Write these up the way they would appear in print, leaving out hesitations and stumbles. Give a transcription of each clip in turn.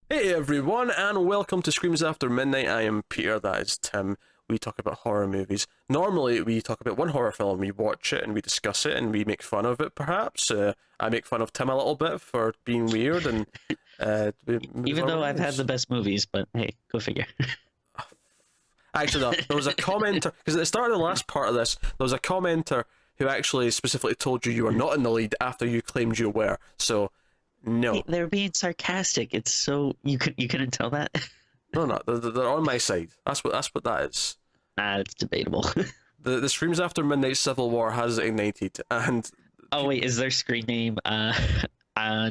Hey everyone, and welcome to Screams After Midnight. I am Peter, that is Tim. We talk about horror movies. Normally, we talk about one horror film, we watch it and we discuss it and we make fun of it, perhaps. I make fun of Tim a little bit for being weird, and we move Even our though I've had ways. the best movies, but hey, go figure. Actually, no, there was a commenter, because at the start of the last part of this, there was a commenter who actually specifically told you were not in the lead after you claimed you were. So, no. They're being sarcastic. It's so you couldn't tell that. No, no, they're on my side. That's what that is. Nah, it's debatable. The Screams After Midnight Civil War has ignited, and Oh wait, is their screen name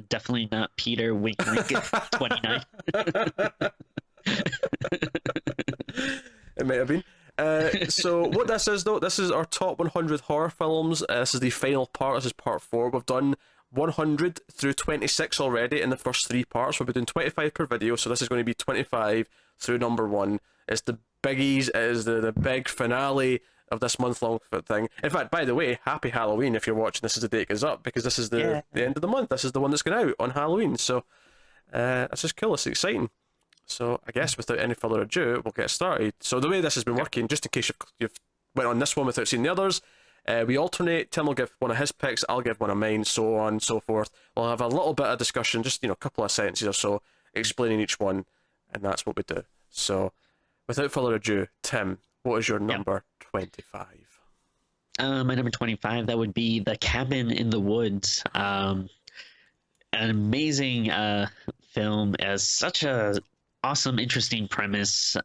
definitely not Peter Wink Wink 29? it might have been. So what this is though, this is our top 100 horror films. This is the final part. This is part 4. We've done 100 through 26 already in the first 3 parts. We'll be doing 25 per video, so this is going to be 25 through number 1. It's the biggies. It is the big finale of this month-long thing. In fact, by the way, happy Halloween if you're watching this as the date goes up, because this is the end of the month. This is the one that's going out on Halloween. So that's just cool. It's exciting. So I guess without any further ado, we'll get started. So the way this has been working, just in case you've went on this one without seeing the others, we alternate. Tim will give one of his picks, I'll give one of mine, so on and so forth. We'll have a little bit of discussion, just a couple of sentences or so, explaining each one, and that's what we do. So without further ado, Tim, what is your number 25? My number 25, that would be The Cabin in the Woods. An amazing film, as such a awesome, interesting premise.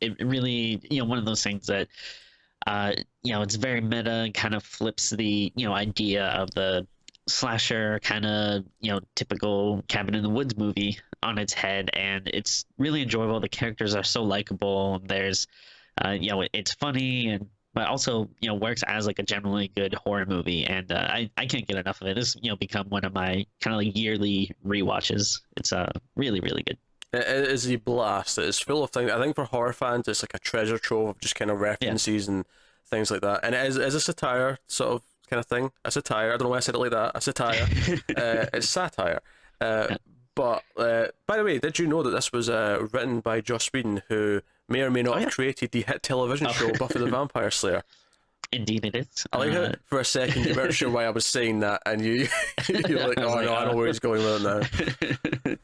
It really, one of those things that it's very meta, kind of flips the idea of the slasher kind of typical cabin in the woods movie on its head, and it's really enjoyable. The characters are so likable. There's it's funny, and but also works as like a generally good horror movie, and I can't get enough of it. It's become one of my kind of like yearly rewatches. It's really really good. It is a blast. It is full of things. I think for horror fans, it's like a treasure trove of just kind of Yeah. references and things like that. And it is a satire sort of kind of thing. A satire. I don't know why I said it like that. A satire. It's satire. Yeah. But by the way, did you know that this was written by Joss Whedon, who may or may not Oh have yeah. created the hit television Oh. show Buffy the Vampire Slayer? Indeed it is. I like how for a second you weren't sure why I was saying that, and you're like, I was oh like, no, I know where he's going with it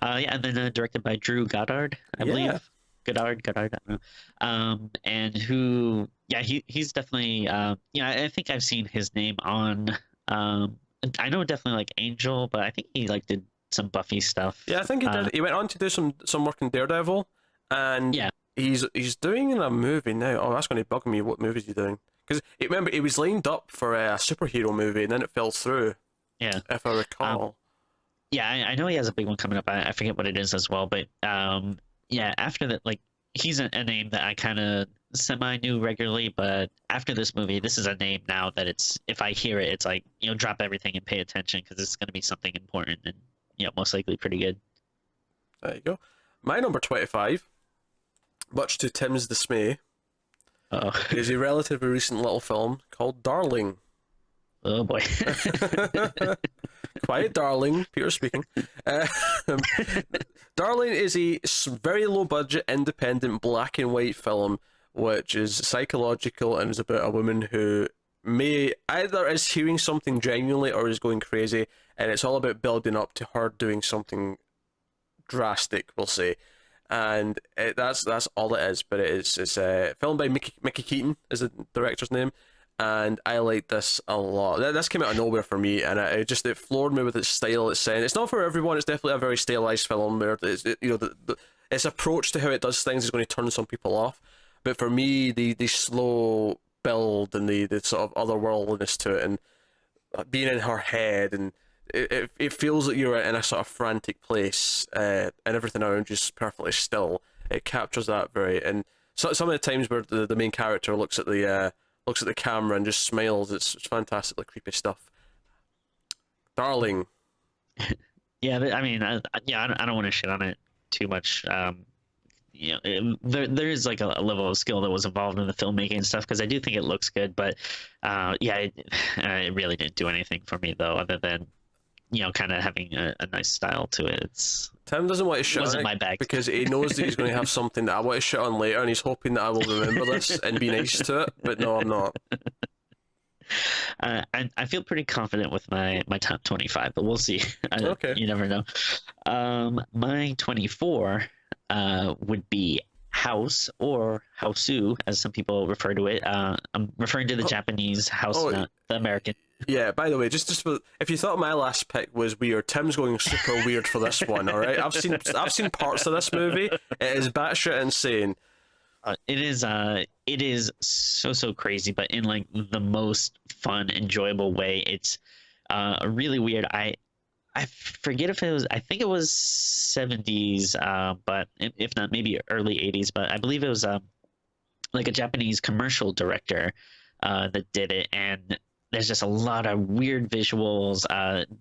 now. Yeah, and then directed by Drew Goddard, I Yeah. believe. Goddard, I don't know. And who, yeah, he's definitely, I think I've seen his name on, I know definitely like Angel, but I think he like did some Buffy stuff. Yeah, I think he did. He went on to do some work in Daredevil, and Yeah. he's doing a movie now. Oh, that's going to bug me. What movie is he doing? Because remember, he was lined up for a superhero movie, and then it fell through, Yeah. if I recall. Yeah, I know he has a big one coming up. I forget what it is as well, but yeah, after that, like he's a name that I kind of semi knew regularly, but after this movie, this is a name now that it's if I hear it, it's like drop everything and pay attention because it's going to be something important and most likely pretty good. There you go. My number 25, much to Tim's dismay, Oh, is a relatively recent little film called Darling. oh boy. Quiet, Darling. Peter speaking. Um, Darling is a very low budget, independent, black and white film, which is psychological and is about a woman who may either is hearing something genuinely or is going crazy, and it's all about building up to her doing something drastic, we'll say. And that's all it is. But it's filmed by Mickey Keaton is the director's name, and I like this a lot. This came out of nowhere for me, and it floored me with its style. It's saying it's not for everyone. It's definitely a very stylized film where its approach to how it does things is going to turn some people off. But for me, the slow build and the sort of otherworldliness to it, and being in her head, and it feels like you're in a sort of frantic place, and everything around you is perfectly still. It captures that very, and some of the times where the main character looks at the camera and just smiles. It's fantastically creepy stuff. Darling. Yeah, but, I mean, I don't want to shit on it too much. There is like a level of skill that was involved in the filmmaking and stuff because I do think it looks good, but yeah, it really didn't do anything for me though, other than kind of having a nice style to it. Tim doesn't want to shit Wasn't on my it bag. because he knows that he's going to have something that I want to shit on later, and he's hoping that I will remember this and be nice to it. But no, I'm not. I feel pretty confident with my top 25, but we'll see. Okay. You never know. My 24 would be House, or Hausu, as some people refer to it. I'm referring to the Japanese House, not the American. Yeah, by the way, just for, if you thought my last pick was weird, Tim's going super weird for this one, all right? I've seen parts of this movie. It is batshit insane. It is so crazy, but in like the most fun, enjoyable way. It's really weird. I forget if it was, I think it was 70s, but if not, maybe early 80s. But I believe it was like a Japanese commercial director that did it, and there's just a lot of weird visuals.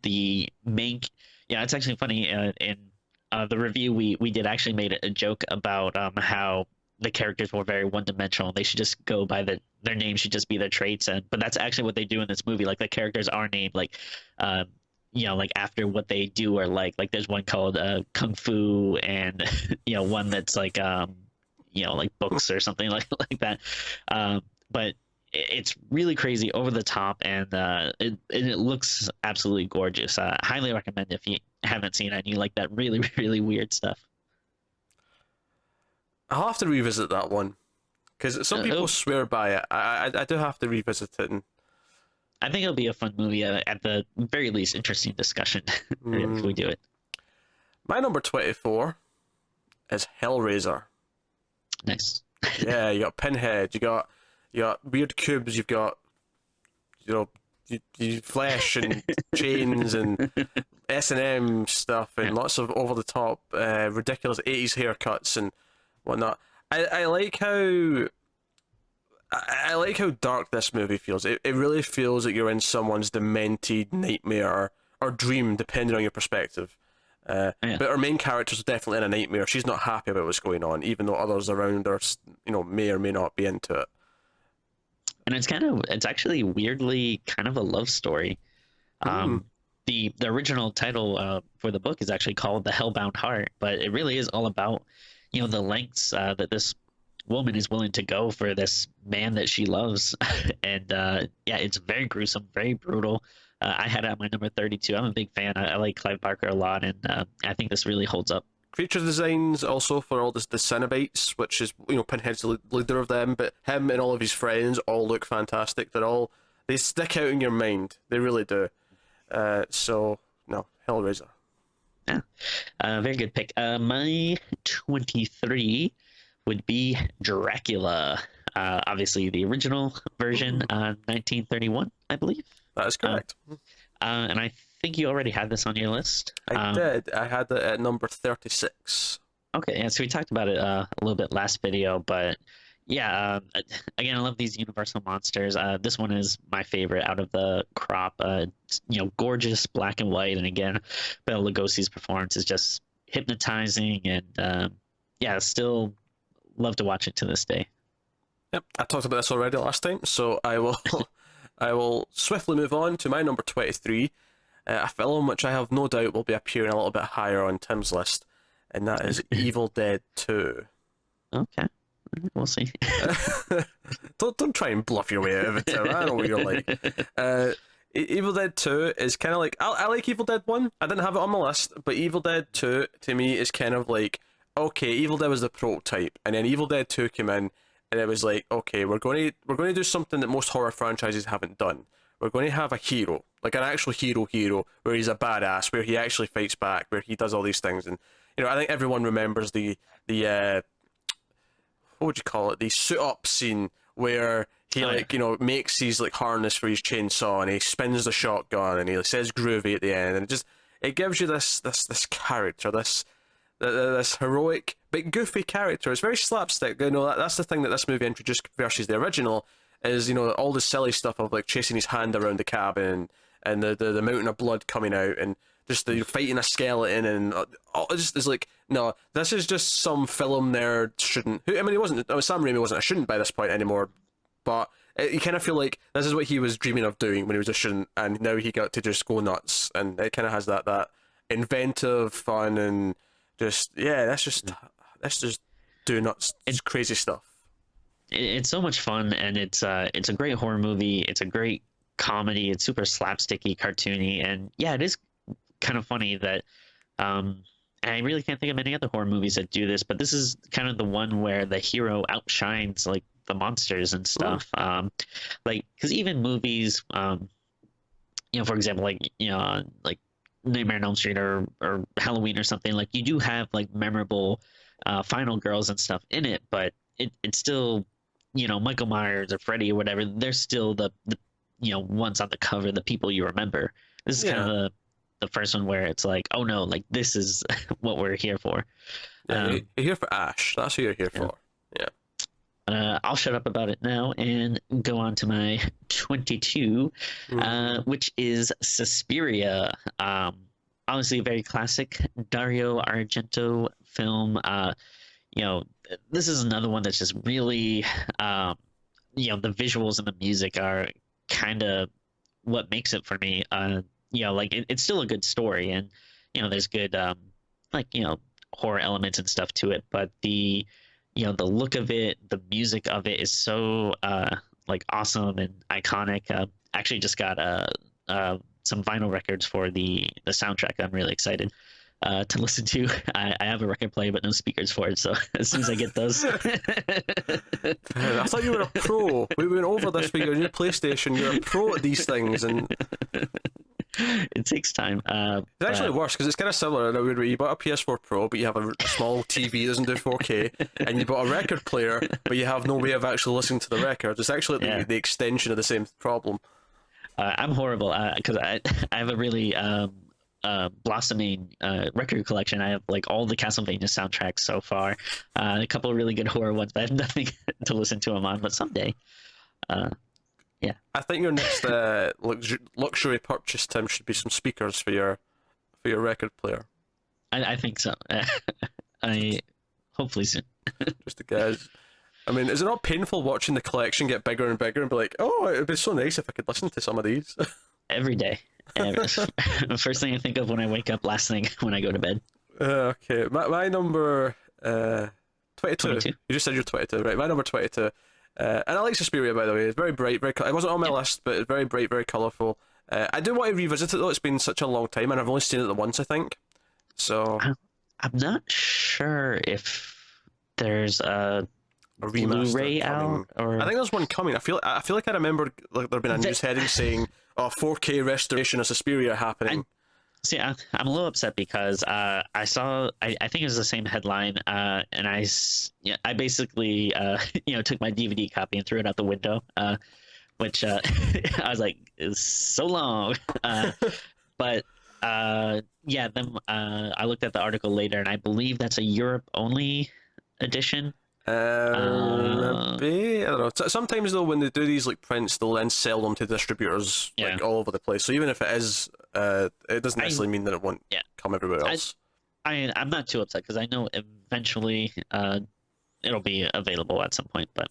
It's actually funny. In the review we did actually made a joke about how the characters were very one-dimensional. They should just go by their name should just be their traits, but that's actually what they do in this movie. Like the characters are named like like after what they do, or like there's one called Kung Fu, and one that's like like books or something like that. But it's really crazy, over the top, and it looks absolutely gorgeous. Highly recommend if you haven't seen it and you like that really really weird stuff. I'll have to revisit that one because some people swear by it. I do have to revisit it. And I think it'll be a fun movie, at the very least, interesting discussion if we do it. My number 24 is Hellraiser. Nice. Yeah, you got Pinhead, you got weird cubes, you've got you flesh and chains and S&M stuff and lots of over the top ridiculous 80s haircuts and whatnot. I like how dark this movie feels. It really feels like you're in someone's demented nightmare or dream, depending on your perspective. But our main character's definitely in a nightmare. She's not happy about what's going on, even though others around her, may or may not be into it. And it's actually weirdly kind of a love story. The original title for the book is actually called The Hellbound Heart, but it really is all about the lengths that this woman is willing to go for this man that she loves. And it's very gruesome, very brutal. I had it at my number 32. I'm a big fan. I like Clive Barker a lot, and I think this really holds up. Creature designs also for all the Cenobites, which is Pinhead's the leader of them, but him and all of his friends all look fantastic. They stick out in your mind. They really do. So no, Hellraiser. Yeah, very good pick. My 23 would be Dracula. Obviously the original version, 1931, I believe. That is correct. And I think you already had this on your list. I did. I had it at number 36. Okay, yeah, so we talked about it a little bit last video, but yeah, again, I love these Universal monsters. This one is my favorite out of the crop. Gorgeous black and white, and again, Bela Lugosi's performance is just hypnotizing, and still love to watch it to this day. Yep, I talked about this already last time, so I will swiftly move on to my number 23, a film which I have no doubt will be appearing a little bit higher on Tim's list, and that is Evil Dead 2. Okay, we'll see. Don't try and bluff your way out of it, Tim. I know what you're like. Evil Dead 2 is kind of like... I like Evil Dead 1. I didn't have it on my list, but Evil Dead 2, to me, is kind of like... Okay, Evil Dead was the prototype, and then Evil Dead 2 came in, and it was like, okay, we're going to do something that most horror franchises haven't done. We're going to have a hero, like an actual hero, where he's a badass, where he actually fights back, where he does all these things. And I think everyone remembers the what would you call it? The suit up scene where he makes his like harness for his chainsaw, and he spins the shotgun, and he says groovy at the end, and it gives you this character, this heroic but goofy character. It's very slapstick. That's the thing that this movie introduced versus the original, is all the silly stuff of like chasing his hand around the cabin and the mountain of blood coming out, and just the fighting a skeleton, and it's like, no, this is just some film nerd shouldn't. Sam Raimi wasn't a shouldn't by this point anymore, but You kind of feel like this is what he was dreaming of doing when he was a student, and now he got to just go nuts, and it kind of has that inventive fun and just let's just do nuts, it's crazy stuff. It's so much fun, and it's a great horror movie. It's a great comedy. It's super slapsticky, cartoony, and yeah, it is kind of funny that and I really can't think of many other horror movies that do this, but this is kind of the one where the hero outshines like the monsters and stuff. Like because even movies, for example, like Nightmare on Elm Street or Halloween or something, like you do have like memorable final girls and stuff in it, but it's still, Michael Myers or Freddy or whatever, they're still the ones on the cover, the people you remember. This is kind of the first one where it's like, oh no, like this is what we're here for. You're here for Ash. That's who you're here for. Yeah. I'll shut up about it now and go on to my 22, which is Suspiria. Obviously a very classic Dario Argento film. This is another one that's just really, the visuals and the music are kind of what makes it for me. It's still a good story, and there's good horror elements and stuff to it, but the look of it, the music of it is so awesome and iconic. Actually just got some vinyl records for the soundtrack. I'm really excited to listen to. I have a record player but no speakers for it, so as soon as I get those. I thought you were a pro. We went over this with your new PlayStation. You're a pro at these things, and it takes time. It's actually worse because it's kind of similar in a weird way. You bought a PS4 Pro, but you have a small TV that doesn't do 4K, and you bought a record player, but you have no way of actually listening to the record. It's actually the extension of the same problem. I'm horrible because I have a really blossoming record collection. I have like all the Castlevania soundtracks so far, a couple of really good horror ones, but I have nothing to listen to them on. But someday, yeah. I think your next luxury purchase, Tim, should be some speakers for your record player. I think so. I hopefully soon. Just the guys. I mean, is it not painful watching the collection get bigger and bigger and be like, oh, it'd be so nice if I could listen to some of these? Every day. First thing I think of when I wake up, last thing when I go to bed. Okay, my number 22. You just said you're 22, right? My number 22. And I like Suspiria, by the way. It's very bright, it wasn't on my list, but it's very bright, very colourful. I do want to revisit it though. It's been such a long time, and I've only seen it once, I think. So I'm not sure if there's a Blu-ray out, or I think there's one coming. I feel like I remember like there being a news heading saying, "Oh, 4K restoration of Suspiria happening." I'm a little upset because I saw, I think it was the same headline, and I basically took my DVD copy and threw it out the window, which I was like, it's so long. But then I looked at the article later, and I believe that's a Europe only edition. Maybe, I don't know. Sometimes though, when they do these like prints, they'll then sell them to distributors like all over the place. So even if it is, it doesn't necessarily mean that it won't come everywhere else. I'm not too upset because I know eventually it'll be available at some point. But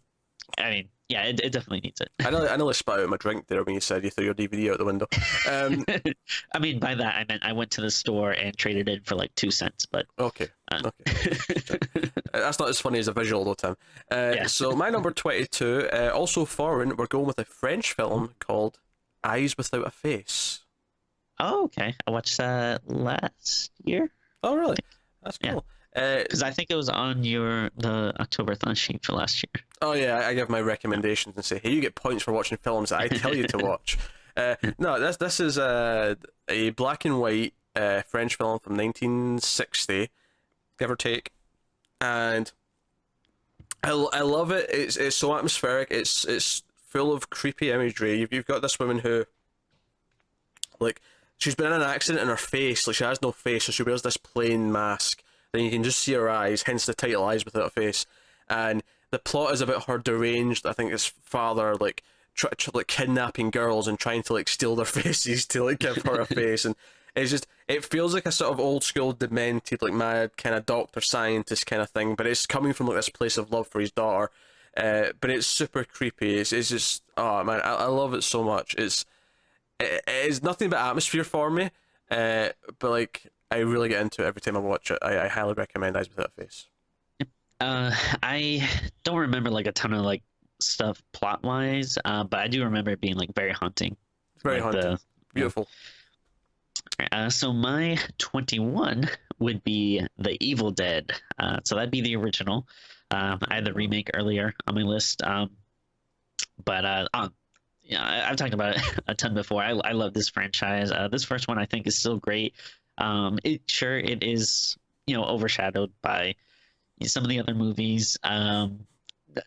I mean, yeah, it definitely needs it. I nearly spat out my drink there when you said you threw your DVD out the window. I mean, by that I meant I went to the store and traded it for like 2 cents. But okay. That's not as funny as a visual though, Tim. So my number 22, also foreign. We're going with a French film called Eyes Without a Face. Oh, okay. I watched that last year. Oh, really? That's cool. Because I think it was on the October-thon sheet for last year. Oh yeah, I give my recommendations and say, hey, you get points for watching films that I tell you to watch. No, this is a black and white French film from 1960, give or take, and I love it. It's so atmospheric. It's full of creepy imagery. You've got this woman who, like, she's been in an accident and her face, like she has no face, so she wears this plain mask. Then you can just see her eyes, hence the title Eyes Without a Face. And the plot is about her deranged, I think his father, like, like kidnapping girls and trying to like steal their faces to like give her a face. And it's just, it feels like a sort of old school demented, like mad kind of doctor scientist kind of thing, but it's coming from like this place of love for his daughter. but it's super creepy. It's just, oh man, I love it so much. It is nothing but atmosphere for me, but like I really get into it every time I watch it. I highly recommend Eyes Without a Face. I don't remember like a ton of like stuff plot wise, but I do remember it being like very haunting. It's very Like haunting, beautiful. So my 21 would be The Evil Dead. So that'd be the original. I had the remake earlier on my list. But yeah, I've talked about it a ton before. I love this franchise. This first one I think is still great. It is, overshadowed by some of the other movies.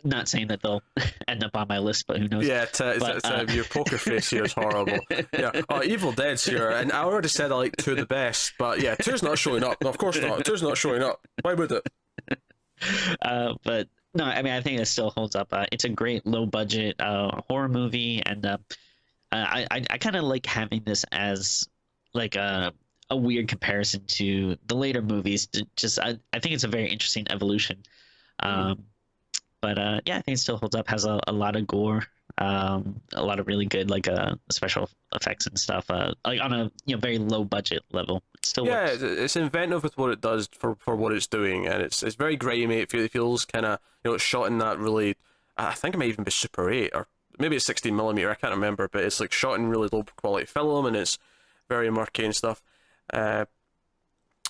Not saying that they'll end up on my list, but who knows? Yeah, But, your poker face here is horrible. Yeah, oh, Evil Dead's here, and I already said I like two the best, but yeah, two's not showing up. No, of course not. Two's not showing up. Why would it? But no, I mean, I think it still holds up. It's a great low budget horror movie, and I kind of like having this as like a weird comparison to the later movies. I think it's a very interesting evolution. But yeah, I think it still holds up. Has a lot of gore, a lot of really good like special effects and stuff. Like on a very low budget level, it still Yeah, works. it's inventive with what it does for what it's doing, and it's very grimy. It feels kind of it's shot in that really. I think it might even be Super 8 or maybe it's 16 mm. I can't remember, but it's like shot in really low quality film, and it's very murky and stuff.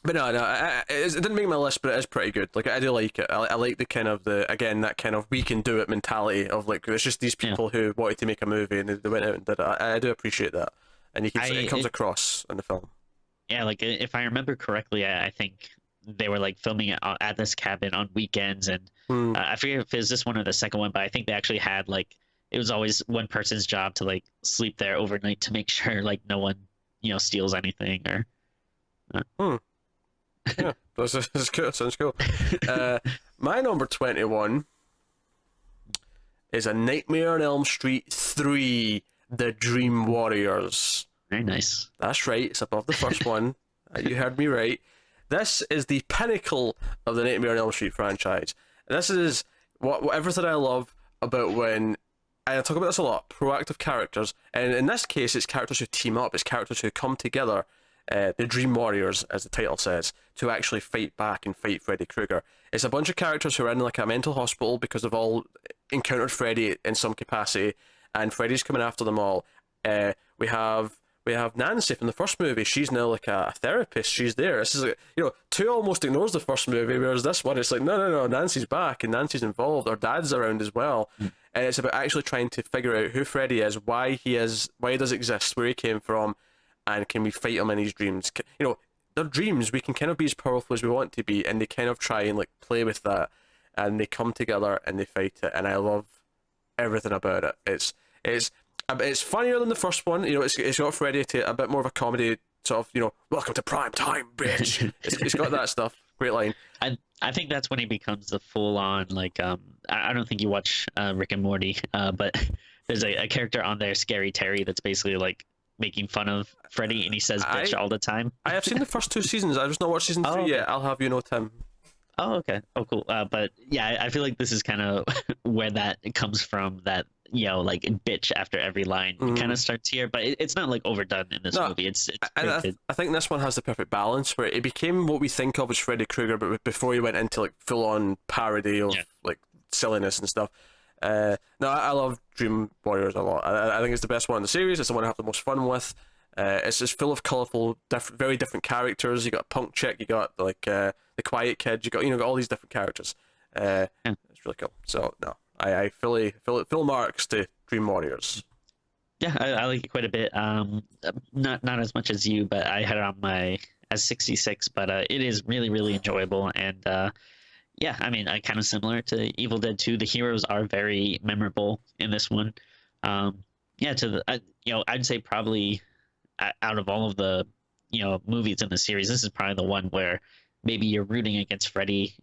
But no, it didn't make my list, but it is pretty good. Like I do like it. I like the kind of that kind of we can do it mentality of like it's just these people who wanted to make a movie and they went out and did it. I do appreciate that, and you can see it comes across in the film. Yeah, like if I remember correctly, I think they were like filming it at this cabin on weekends, and I forget if it was this one or the second one, but I think they actually had like it was always one person's job to like sleep there overnight to make sure like no one steals anything or. Yeah, that's good. Sounds cool. My number 21 is A Nightmare on Elm Street 3: The Dream Warriors. Very nice. That's right. It's above the first one. You heard me right. This is the pinnacle of the Nightmare on Elm Street franchise. This is what everything I love about when I talk about this a lot. Proactive characters, and in this case, it's characters who team up. It's characters who come together. The Dream Warriors, as the title says, to actually fight back and fight Freddy Krueger. It's a bunch of characters who are in like a mental hospital because they've all encountered Freddy in some capacity, and Freddy's coming after them all. We have Nancy from the first movie. She's now like a therapist. She's there. This is like, two almost ignores the first movie, whereas this one, it's like no, Nancy's back and Nancy's involved. Her dad's around as well, and it's about actually trying to figure out who Freddy is, why he does exist, where he came from. And can we fight him in his dreams? They're dreams. We can kind of be as powerful as we want to be, and they kind of try and like play with that, and they come together and they fight it. And I love everything about it. It's funnier than the first one. It's got Freddy to a bit more of a comedy sort of. Welcome to prime time, bitch. It's got that stuff. Great line. I think that's when he becomes the full on like I don't think you watch Rick and Morty, but there's a character on there, Scary Terry, that's basically like making fun of Freddy, and he says bitch all the time. I have seen the first two seasons. I've just not watched season 3 yet. I'll have you know, Tim. Oh, okay. Oh, cool. But yeah, I feel like this is kind of where that comes from. That like bitch after every line. It kind of starts here, but it's not like overdone in this movie. It's I think this one has the perfect balance where it became what we think of as Freddy Krueger, but before he went into like full on parody of like silliness and stuff. No, I love Dream Warriors a lot. I think it's the best one in the series. It's the one I have the most fun with. It's just full of colourful, very different characters. You got a punk chick, you got like the quiet kid, you got all these different characters. It's really cool. So no, I fully full marks to Dream Warriors. Yeah, I like it quite a bit. Not as much as you, but I had it on my as 66. But it is really really enjoyable, and yeah, I mean, kind of similar to Evil Dead 2. The heroes are very memorable in this one. Yeah, I'd say probably out of all of the movies in the series, this is probably the one where maybe you're rooting against Freddy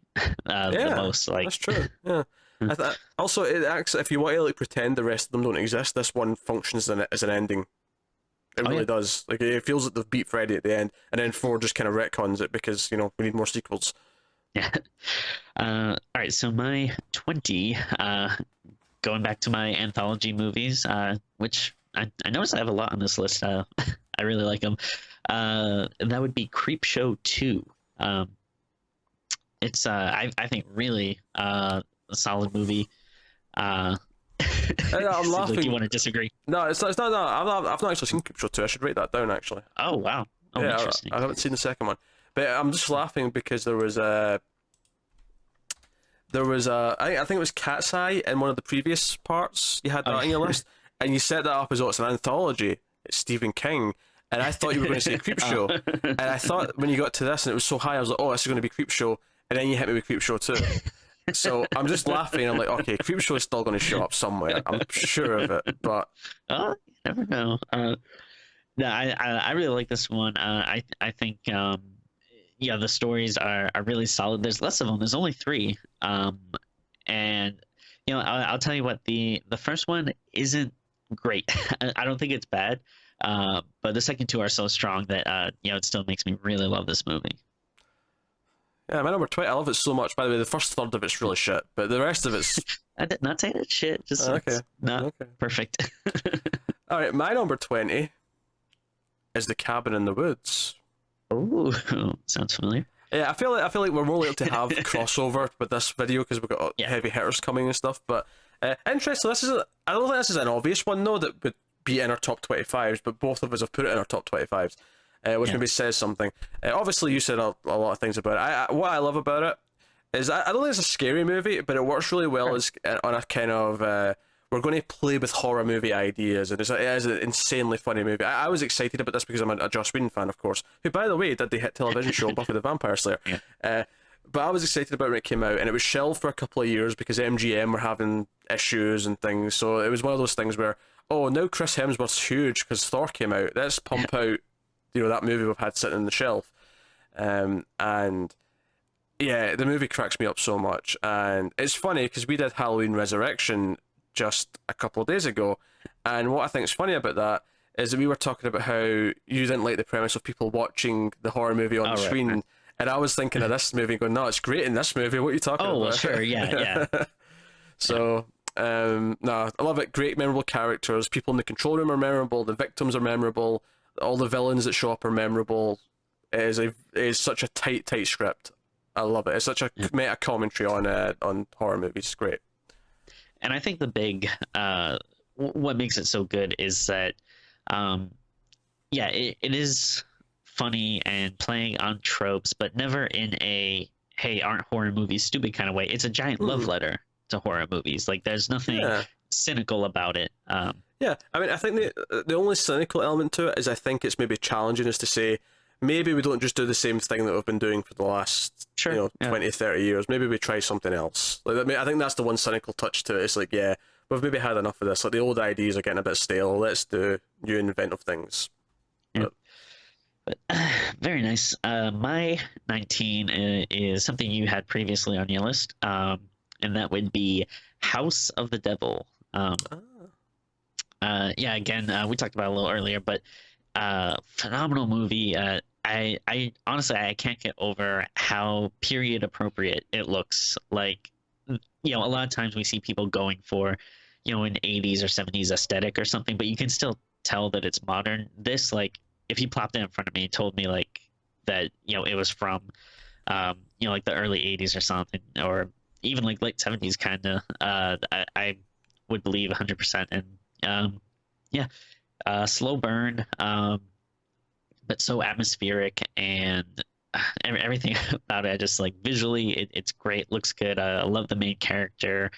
the most. Like that's true. Yeah. Also, it acts if you want to like pretend the rest of them don't exist. This one functions as an ending. It really does. Like it feels like they've beat Freddy at the end, and then 4 just kind of retcons it because we need more sequels. Yeah. All right. So my 20, going back to my anthology movies, which I notice I have a lot on this list. I really like them. That would be Creepshow 2. Um, it's I think really a solid movie. Uh, I'm seems like you laughing. want to disagree. No, it's not. No, I've not actually seen Creepshow 2. I should write that down actually. Oh wow. Oh, Yeah, interesting. I haven't seen the second one, but I'm just laughing because I think it was Cat's Eye in one of the previous parts. You had that Oh, on your list, and you set that up as, oh, it's an anthology. It's Stephen King, and I thought you were going to say Creepshow, and I thought when you got to this and it was so high, I was like, oh, this is going to be Creepshow, and then you hit me with Creepshow too. So I'm just laughing. I'm like, okay, Creepshow is still going to show up somewhere. I'm sure of it, but oh, you never know. No, I really like this one. I think yeah, the stories are really solid. There's less of them. There's only three. And I'll tell you what, the first one isn't great. I don't think it's bad. But the second two are so strong that it still makes me really love this movie. yeah, my number 20. I love it so much. By the way, the first third of it's really shit, but the rest of it's I did not say that shit. Just okay. it's not Okay. perfect. All right, my number 20 is The Cabin in the Woods. Oh, sounds familiar. Yeah, I feel like we're more likely to have crossover with this video because we've got Yeah. heavy hitters coming and stuff. But interesting. I don't think this is an obvious one though that would be in our top 25s, but both of us have put it in our top 25s, which Yeah. maybe says something. Obviously, you said a lot of things about it. What I love about it is I don't think it's a scary movie, but it works really well as on a kind of we're going to play with horror movie ideas, and it is an insanely funny movie. I was excited about this because I'm a Joss Whedon fan, of course, who, by the way, did the hit television show Buffy the Vampire Slayer. Yeah. But I was excited about it when it came out, and it was shelved for a couple of years because MGM were having issues and things. So it was one of those things where, oh, now Chris Hemsworth's huge because Thor came out. Let's pump out, that movie we've had sitting on the shelf. And yeah, the movie cracks me up so much, and it's funny because we did Halloween Resurrection just a couple of days ago, and what I think is funny about that is that we were talking about how you didn't like the premise of people watching the horror movie on Oh, the right, screen, right. and I was thinking of this movie going, no, it's great in this movie. What are you talking Oh, about? well, sure. Yeah, yeah. So, no, I love it. Great, memorable characters. People in the control room are memorable. The victims are memorable. All the villains that show up are memorable. It is such a tight script. I love it. It's such a meta commentary on horror movies. It's great. And I think the big what makes it so good is that it is funny and playing on tropes, but never in a hey, aren't horror movies stupid kind of way. It's a giant love letter to horror movies. Like there's nothing Yeah. cynical about it. Yeah, I mean, I think the only cynical element to it is I think it's maybe challenging us to say maybe we don't just do the same thing that we've been doing for the last Sure, yeah. 20, 30 years. Maybe we try something else. Like, I think that's the one cynical touch to it. It's like, yeah, we've maybe had enough of this. Like the old ideas are getting a bit stale. Let's do new inventive things. Yeah. But, But very nice. My 19 is something you had previously on your list, and that would be House of the Devil. Yeah, again, we talked about it a little earlier, but phenomenal movie. I honestly I can't get over how period appropriate it looks. Like, a lot of times we see people going for, an 80s or 70s aesthetic or something, but you can still tell that it's modern. This, like, if you plopped it in front of me and told me like that, it was from, like the early 80s or something, or even like late 70s kind of, I would believe 100%. And slow burn, but so atmospheric, and everything about it. I just like visually, it's great, looks good. I love the main character.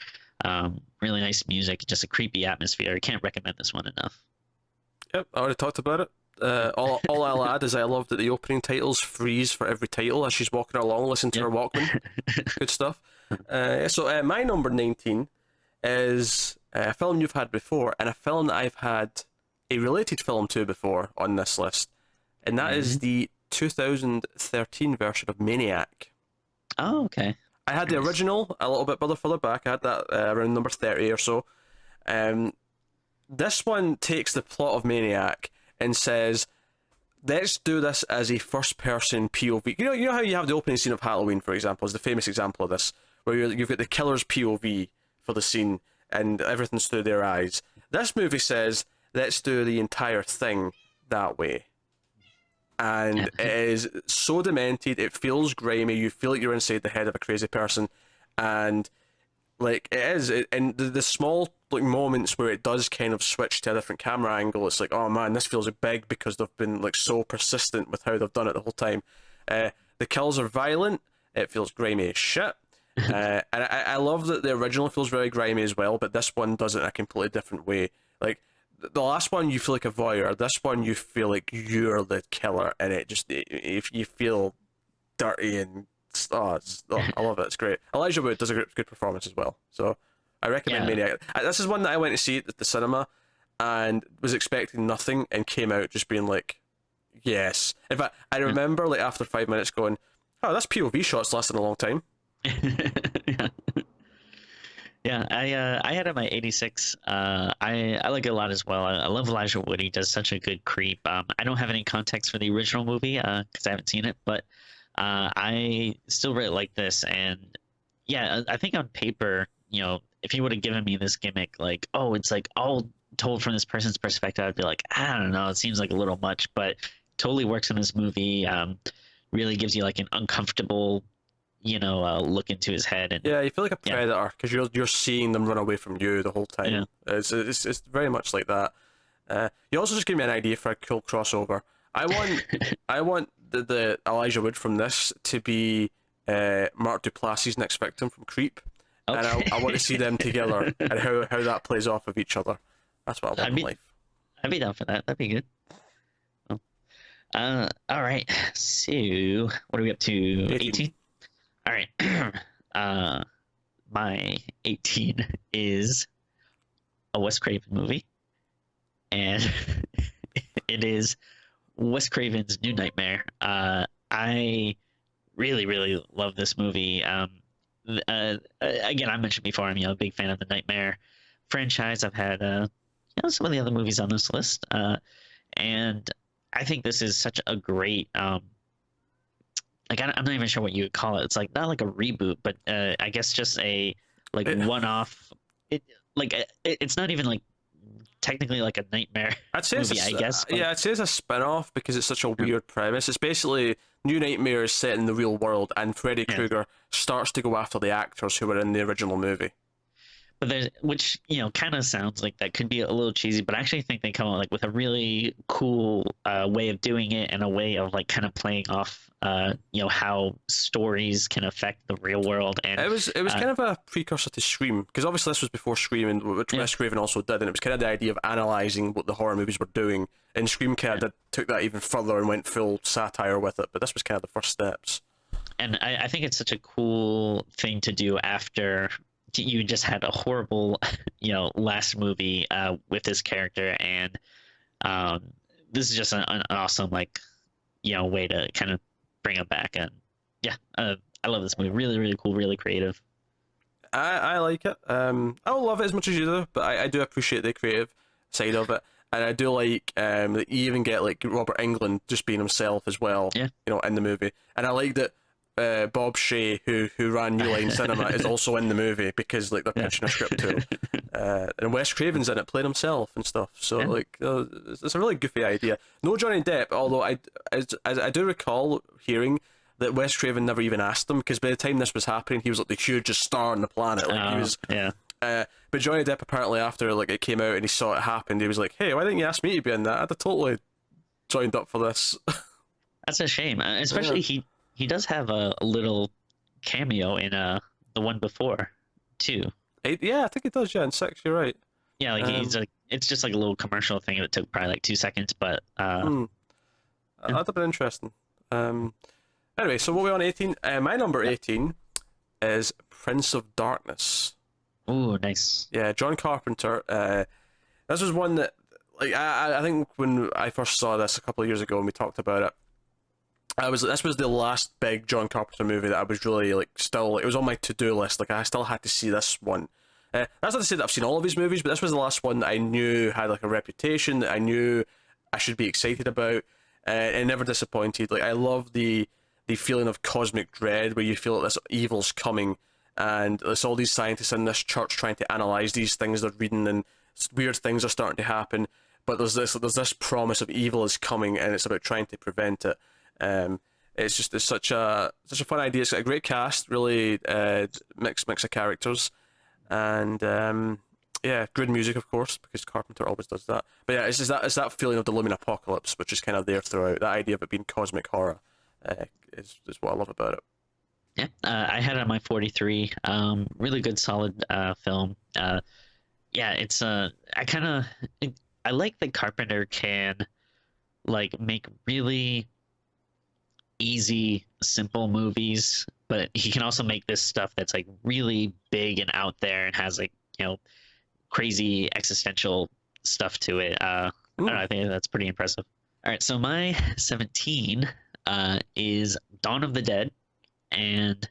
Really nice music, just a creepy atmosphere. I can't recommend this one enough. Yep, I already talked about it. All I'll add is I love that the opening titles freeze for every title as she's walking along, listening to her Walkman. Good stuff. So my number 19 is a film you've had before, and a film that I've had a related film to before on this list, and that is the 2013 version of Maniac. Oh, okay. I had the original a little bit further back. I had that around number 30 or so. This one takes the plot of Maniac and says, let's do this as a first-person POV. You know how you have the opening scene of Halloween, for example, is the famous example of this, where you've got the killer's POV for the scene, and everything's through their eyes. This movie says, let's do the entire thing that way. And it is so demented, it feels grimy, you feel like you're inside the head of a crazy person, and like and the small like moments where it does kind of switch to a different camera angle, it's like, oh man, this feels big because they've been like so persistent with how they've done it the whole time. The kills are violent, it feels grimy as shit. And I love that the original feels very grimy as well, but this one does it in a completely different way. Like, the last one you feel like a voyeur, this one you feel like you're the killer, and if you feel dirty and I love it. It's great. Elijah Wood does a good performance as well, so I recommend Maniac. This is one that I went to see at the cinema and was expecting nothing and came out just being like, yes. In fact, I remember like after 5 minutes going, oh, this POV shot's lasting a long time. Yeah, I had it my 86. I like it a lot as well. I love Elijah Wood. He does such a good creep. I don't have any context for the original movie because I haven't seen it, but I still really like this. And yeah, I think on paper, if you would have given me this gimmick, like, oh, it's like all told from this person's perspective, I'd be like, I don't know, it seems like a little much, but totally works in this movie. Really gives you like an uncomfortable look into his head, and yeah, you feel like a predator because you're seeing them run away from you the whole time. Yeah. It's very much like that. You also just gave me an idea for a cool crossover. I want the Elijah Wood from this to be Mark Duplass's next victim from Creep, and I want to see them together and how that plays off of each other. That's what I want in life. I'd be down for that. That'd be good. All right. So what are we up to? 18? All right. My 18 is a Wes Craven movie, and it is Wes Craven's New Nightmare. I really, really love this movie. Again, I mentioned before, I'm a big fan of the Nightmare franchise. I've had some of the other movies on this list, and I think this is such a great I'm not even sure what you would call it. It's like not like a reboot, but I guess just a one-off. It's not even like technically like a nightmare movie, I guess. But... I'd say it's a spin-off because it's such a weird premise. It's basically New Nightmare is set in the real world, and Freddy Krueger starts to go after the actors who were in the original movie. But there's, which kind of sounds like that could be a little cheesy, but I actually think they come up with a really cool way of doing it, and a way of kind of playing off how stories can affect the real world. And it was kind of a precursor to Scream, because obviously this was before Scream, and which Wes Craven also did, and it was kind of the idea of analysing what the horror movies were doing. And Scream kind of took that even further and went full satire with it, but this was kind of the first steps. And I think it's such a cool thing to do after you just had a horrible last movie with this character, and this is just an awesome way to kind of bring him back. And I love this movie. Really, really cool, really creative. I like it. I don't love it as much as you do, but I do appreciate the creative side of it, and I do like that you even get like Robert Englund just being himself as well, in the movie. And I like that Bob Shea, who ran New Line Cinema, is also in the movie because they're pitching a script to him. And Wes Craven's in it playing himself and stuff. So it's a really goofy idea. No Johnny Depp, although I do recall hearing that Wes Craven never even asked him, because by the time this was happening, he was like the hugest star on the planet. He was. But Johnny Depp apparently, after it came out and he saw it happen, he was like, "Hey, why didn't you ask me to be in that? I'd have totally joined up for this." That's a shame, especially he does have a little cameo in the one before too. I think he does. Yeah, in 6, you're right. Yeah, it's just like a little commercial thing. It took probably 2 seconds, but that'd have been interesting. Anyway, so what are we on 18? My number 18 is Prince of Darkness. Oh, nice. Yeah, John Carpenter. This was one that, I think when I first saw this a couple of years ago and we talked about it, this was the last big John Carpenter movie that I was really still, it was on my to-do list. I still had to see this one. That's not to say that I've seen all of his movies, but this was the last one that I knew had a reputation, that I knew I should be excited about. and never disappointed. Like I love the feeling of cosmic dread where you feel that this evil's coming, and there's all these scientists in this church trying to analyze these things they're reading, and weird things are starting to happen. But there's this promise of evil is coming, and it's about trying to prevent it. It's such a fun idea. It's got a great cast, really mix of characters, and yeah, good music of course because Carpenter always does that. But yeah, it's that feeling of the looming apocalypse, which is kind of there throughout. That idea of it being cosmic horror is what I love about it. Yeah, I had it on my 43. Really good, solid film. Yeah, it's I like that Carpenter can like make really easy, simple movies, but he can also make this stuff that's like really big and out there and has like crazy existential stuff to it. I don't know, I think that's pretty impressive. All right, so my 17 is Dawn of the Dead, and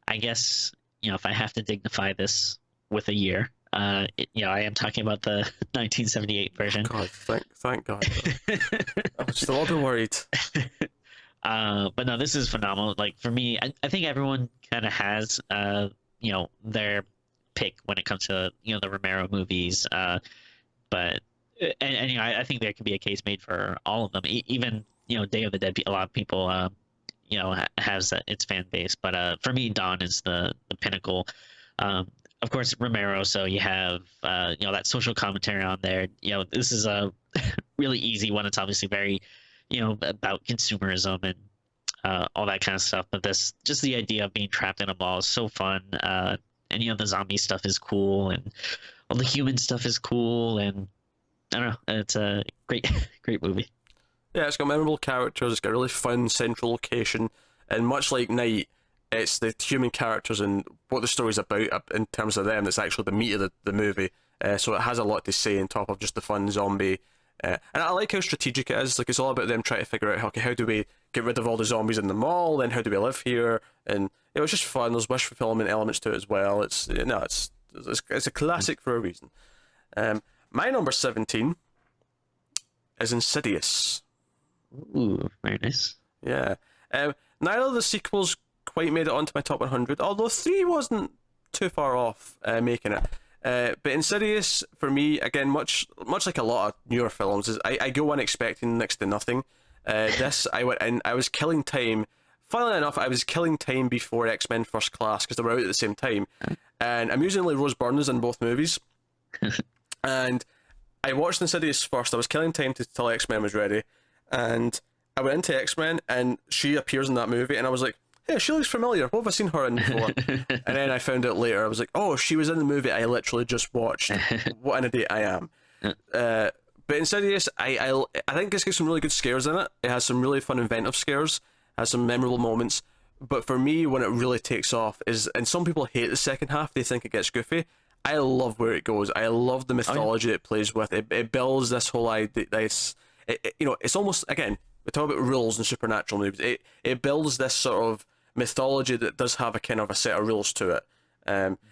I guess if I have to dignify this with a year, I am talking about the 1978 version. God, thank God. I was still a little bit worried. But no, this is phenomenal. Like for me, I think everyone kind of has their pick when it comes to the Romero movies. But I think there could be a case made for all of them. Even Day of the Dead, a lot of people has its fan base. But for me, Dawn is the pinnacle. Of course, Romero. So you have that social commentary on there. This is a really easy one. It's obviously very about consumerism and all that kind of stuff. But just the idea of being trapped in a mall is so fun. And the zombie stuff is cool, and all the human stuff is cool, and I don't know. It's a great movie. Yeah, it's got memorable characters. It's got a really fun central location, and much like Night, it's the human characters and what the story's about in terms of them that's actually the meat of the movie. So it has a lot to say on top of just the fun zombie. And I like how strategic it is. Like it's all about them trying to figure out, okay, how do we get rid of all the zombies in the mall? Then how do we live here? And it was just fun. There's wish fulfillment elements to it as well. It's a classic for a reason. My number 17 is Insidious. Ooh, very nice. Yeah. Neither of the sequels quite made it onto my top 100, although 3 wasn't too far off making it. But Insidious, for me, again, much like a lot of newer films, is I go in expecting next to nothing. This, I went in, I was killing time. Funnily enough, I was killing time before X-Men First Class, because they were out at the same time. And amusingly, Rose Byrne is in both movies. And I watched Insidious first. I was killing time till X-Men was ready. And I went into X-Men, and she appears in that movie, and I was like, hey, she looks familiar. What have I seen her in before? And then I found out later. I was like, oh, she was in the movie I literally just watched. What an idiot I am. But Insidious, I think it's got some really good scares in it. It has some really fun, inventive scares. Has some memorable moments. But for me, when it really takes off is, and some people hate the second half. They think it gets goofy. I love where it goes. I love the mythology it plays with. It builds this whole idea. It's almost, again, we talk about rules in supernatural movies. It builds this sort of mythology that does have a kind of a set of rules to it.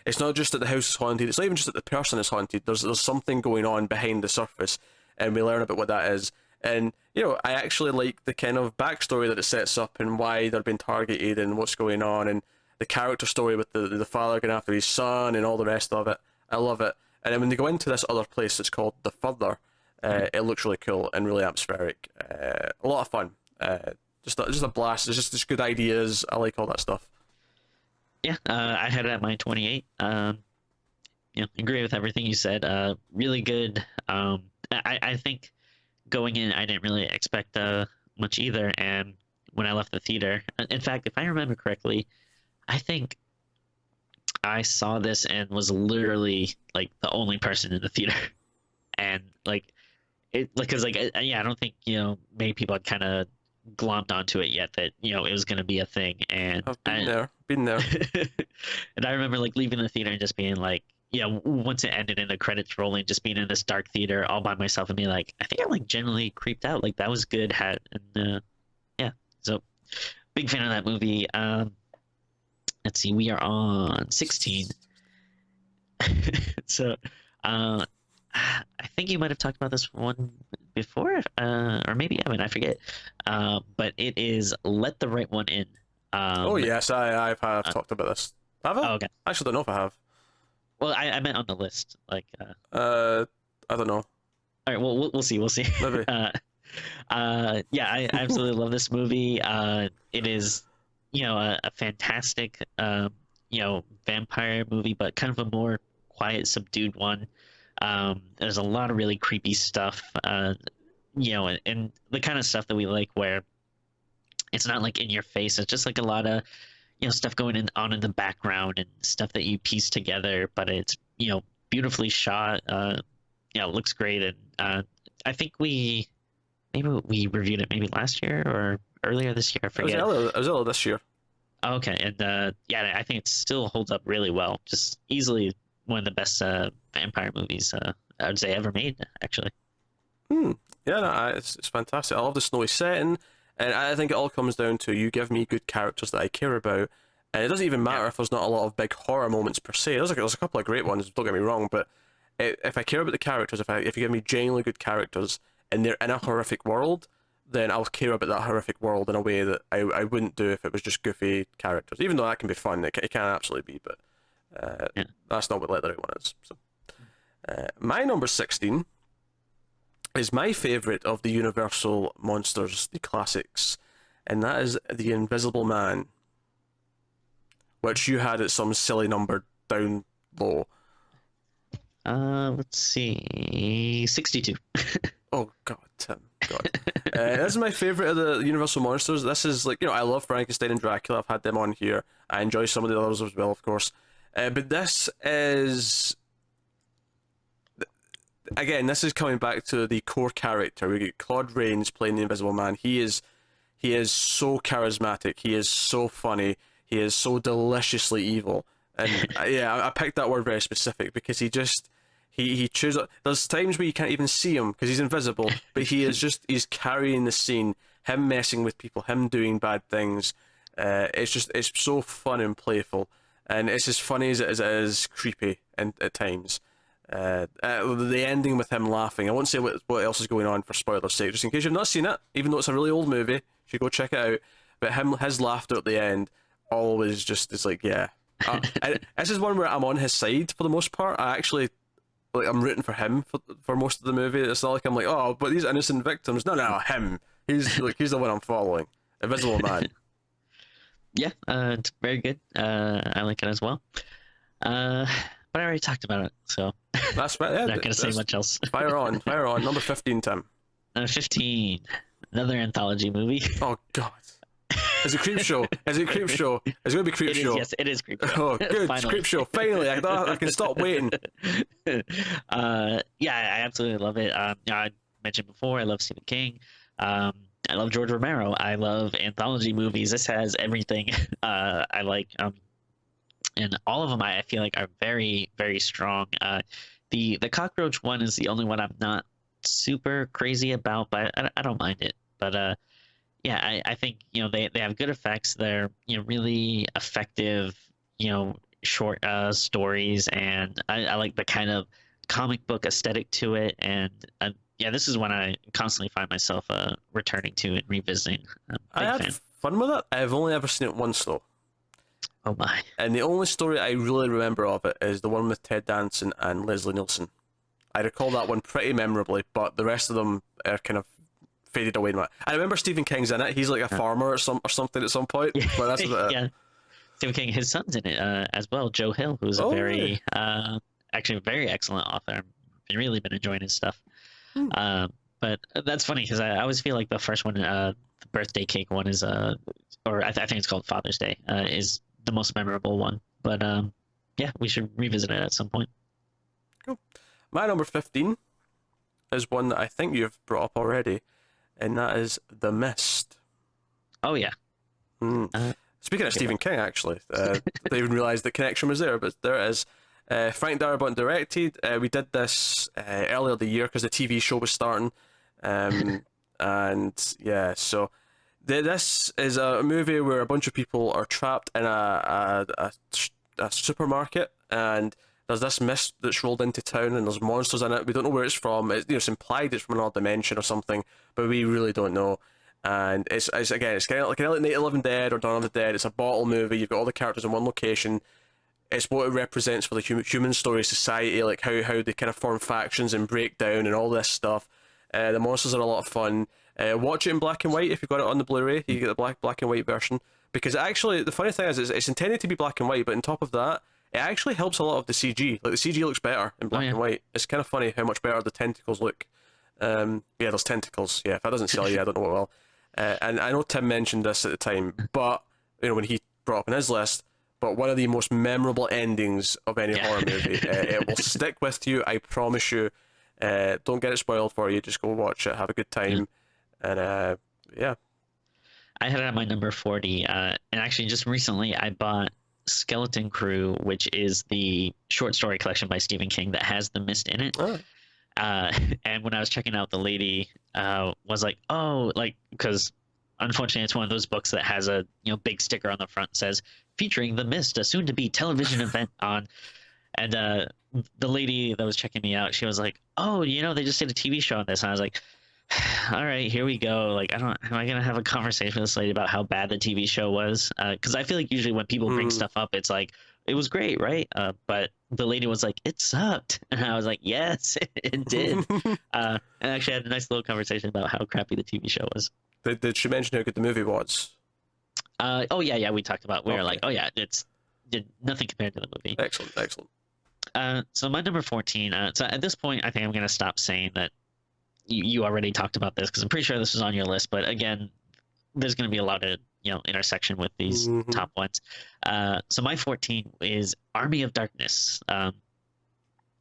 It's not just that the house is haunted. It's not even just that the person is haunted. There's something going on behind the surface, and we learn about what that is. And I actually like the kind of backstory that it sets up and why they're being targeted and what's going on, and the character story with the father going after his son and all the rest of it. I love it. And then when they go into this other place that's called The Further, it looks really cool and really atmospheric. A lot of fun. Just a blast. It's just good ideas. I like all that stuff. Yeah, I had it at my 28. Agree with everything you said. Really good. I think going in, I didn't really expect much either. And when I left the theater, in fact, if I remember correctly, I think I saw this and was literally like the only person in the theater, and like it, like, cause like I don't think many people had kind of glommed onto it yet that it was going to be a thing. And I've been there. And I remember like leaving the theater and just being like, once it ended and the credits rolling, just being in this dark theater all by myself and being like, I think I like generally creeped out. Like that was good. So big fan of that movie. Let's see, we are on 16. So I think you might have talked about this one before, or maybe Evan, I forget. But it is Let the Right One In. Oh Um, yes, I've uh, talked about this. Have I? oh, okay. I actually don't know if I have. Well, I meant on the list. Uh, I don't know. All right. Well, we'll see. We'll see. Maybe. Yeah, I absolutely love this movie. It is, a fantastic, vampire movie, but kind of a more quiet, subdued one. There's a lot of really creepy stuff, and the kind of stuff that we like, where it's not like in your face. It's just like a lot of, stuff on in the background and stuff that you piece together, but it's, beautifully shot. It looks great, and I think maybe we reviewed it maybe last year or earlier this year. I forget. It was earlier this year. Oh, okay, and yeah, I think it still holds up really well. Just easily one of the best vampire movies I would say ever made, actually. Hmm. Yeah, no, it's fantastic. I love the snowy setting, and I think it all comes down to you give me good characters that I care about, and it doesn't even matter Yeah. if there's not a lot of big horror moments per se. There's a couple of great ones. Don't get me wrong, but if I care about the characters, if you give me genuinely good characters and they're in a horrific world, then I'll care about that horrific world in a way that I wouldn't do if it was just goofy characters. Even though that can be fun, it can absolutely be, but Yeah. that's not what Let the Right One is. So, my number 16 is my favourite of the Universal monsters, the classics, and that is The Invisible Man, which you had at some silly number down low. Let's see, 62. Oh God, Tim, God. This is my favourite of the Universal monsters. This is like, I love Frankenstein and Dracula. I've had them on here. I enjoy some of the others as well, of course. But this is, again, this is coming back to the core character. We get Claude Rains playing the Invisible Man. He is so charismatic. He is so funny. He is so deliciously evil. And yeah, I picked that word very specific because he chooses. There's times where you can't even see him because he's invisible, but he's carrying the scene. Him messing with people, him doing bad things. It's so fun and playful, and it's as funny as it is creepy and at times. The ending with him laughing. I won't say what else is going on for spoiler's sake, just in case you've not seen it. Even though it's a really old movie, you should go check it out. But his laughter at the end always just is like, yeah. This is one where I'm on his side for the most part. I'm rooting for him for most of the movie. It's not like I'm like, oh, but these innocent victims. No, him. He's the one I'm following. Invisible Man. Yeah, it's very good. I like it as well. But I already talked about it, so That's right. Yeah, I'm not gonna say much else. Fire on. Number 15, Tim. 15, another anthology movie. Oh God. Is it Creep Show? Is it Creep Show? It's gonna be Creep It is, Show. yes, it is Creep Show. Oh, good. It's Finally. Creep Show. Finally, I can stop waiting. Yeah, I absolutely love it. I mentioned before, I love Stephen King. I love George Romero. I love anthology movies. This has everything I like. And all of them I feel like are very, very strong. The cockroach one is the only one I'm not super crazy about, but I don't mind it. But yeah, I think they have good effects. They're really effective. Short stories, and I like the kind of comic book aesthetic to it. And yeah, this is one I constantly find myself returning to and revisiting. I'm a I big had fan. fun with it. I've only ever seen it once though, Oh my. and the only story I really remember of it is the one with Ted Danson and Leslie Nielsen. I recall that one pretty memorably, but the rest of them are kind of faded away. I remember Stephen King's in it. He's like a farmer or something at some point, but that's about it. Yeah. Stephen King, his son's in it as well, Joe Hill, who's a Oh, very, actually a very excellent author. I've really been enjoying his stuff. Hmm. But that's funny because I always feel like the first one, the birthday cake one, is or I think it's called Father's Day, is the most memorable one. But yeah, we should revisit it at some point. Cool. My number 15 is one that I think you've brought up already, and that is The Mist. Oh yeah. Hmm. Speaking of Stephen King, actually, I didn't even realise the connection was there, but there it is. Frank Darabont directed. We did this earlier the year because the TV show was starting, and yeah, so this is a movie where a bunch of people are trapped in a supermarket, and there's this mist that's rolled into town, and there's monsters in it. We don't know where it's from. It's implied it's from another dimension or something, but we really don't know. And it's again, it's kind of like Night of the Living Dead or Dawn of the Dead. It's a bottle movie. You've got all the characters in one location. It's what it represents for the human story, society, like how they kind of form factions and break down and all this stuff. The monsters are a lot of fun. Watch it in black and white if you've got it on the Blu-ray. You get the black and white version, because actually the funny thing is it's intended to be black and white, but on top of that, it actually helps a lot of the CG. Like the CG looks better in black and white. It's kind of funny how much better the tentacles look. Yeah, there's tentacles. Yeah, if that doesn't sell you, I don't know what will. And I know Tim mentioned this at the time, but when he brought up in his list. But one of the most memorable endings of any horror movie. It will stick with you, I promise you. Don't get it spoiled for you. Just go watch it, have a good time, and yeah. I had it at my number 40, and actually just recently I bought Skeleton Crew, which is the short story collection by Stephen King that has The Mist in it. Oh. And when I was checking out, the lady was like, "Oh, like," because unfortunately it's one of those books that has a big sticker on the front that says featuring The Mist, a soon-to-be television event on. And the lady that was checking me out, she was like, "Oh, they just did a TV show on this." And I was like, "All right, here we go." Like, am I gonna have a conversation with this lady about how bad the TV show was? Because I feel like usually when people bring stuff up, it's like, it was great, right? But the lady was like, "It sucked," and I was like, "Yes, it did." And actually had a nice little conversation about how crappy the TV show was. Did she mention how good the movie was? Oh yeah, we talked about. We were like, "Oh yeah, did nothing compared to the movie." Excellent. So my number 14. So at this point, I think I'm gonna stop saying that you already talked about this, because I'm pretty sure this was on your list. But again, there's gonna be a lot of intersection with these top ones. So my 14 is Army of Darkness.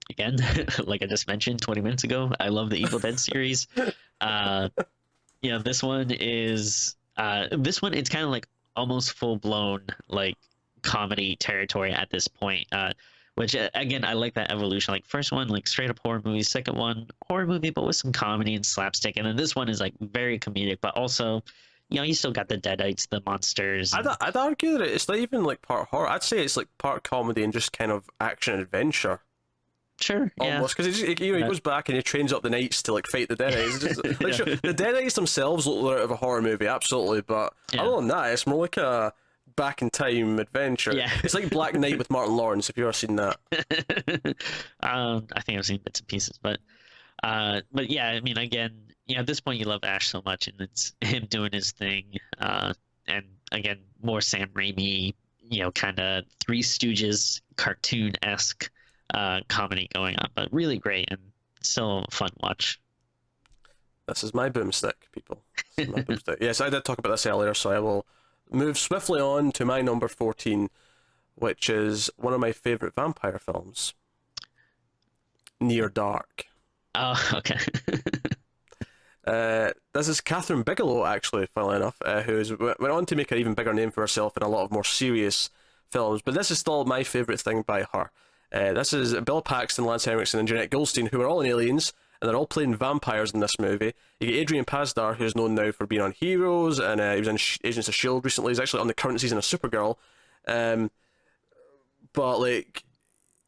Again, like I just mentioned 20 minutes ago, I love the Evil Dead series. This one is it's kind of like almost full blown like comedy territory at this point. Which again, I like that evolution. Like first one, like straight up horror movie. Second one, horror movie, but with some comedy and slapstick. And then this one is like very comedic, but also, you still got the Deadites, the monsters. I'd argue that it's not even like part horror. I'd say it's like part comedy and just kind of action adventure. Sure, almost, because he goes back and he trains up the knights to like fight the Deadites. Like, sure, the Deadites themselves look out of a horror movie, absolutely, but other than that, it's more like a back in time adventure. Yeah. It's like Black Knight with Martin Lawrence. If you've ever seen that, I think I've seen bits and pieces, but yeah, I mean, again, at this point you love Ash so much, and it's him doing his thing, and again, more Sam Raimi, kind of Three Stooges cartoon-esque comedy going on, but really great and still a fun watch. This is my boomstick, people. This is my boomstick. Yes, I did talk about this earlier, so I will move swiftly on to my number 14, which is one of my favorite vampire films, Near Dark. Oh, okay. This is Catherine Bigelow, actually, funnily enough, who went on to make an even bigger name for herself in a lot of more serious films, but this is still my favorite thing by her. This is Bill Paxton, Lance Henriksen, and Jeanette Goldstein, who are all in Aliens, and they're all playing vampires in this movie. You get Adrian Pasdar, who's known now for being on Heroes, and he was in Agents of S.H.I.E.L.D. recently. He's actually on the current season of Supergirl. But, like,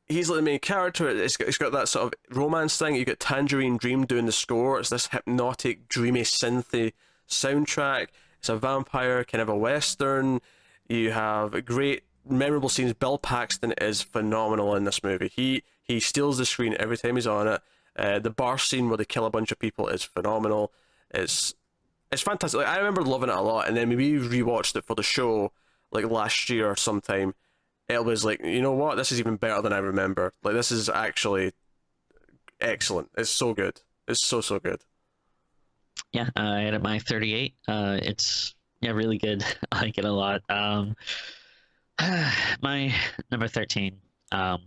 he's like the main character. It's got that sort of romance thing. You get Tangerine Dream doing the score. It's this hypnotic, dreamy, synthy soundtrack. It's a vampire, kind of a western. You have great, memorable scenes. Bill Paxton is phenomenal in this movie. He steals the screen every time he's on it. The bar scene where they kill a bunch of people is phenomenal. It's fantastic. Like, I remember loving it a lot, and then we rewatched it for the show like last year sometime. It was like, you know what? This is even better than I remember. Like, this is actually excellent. It's so good. It's so good. Yeah, I had it my 38. It's really good. I like it a lot. My number 13. Probably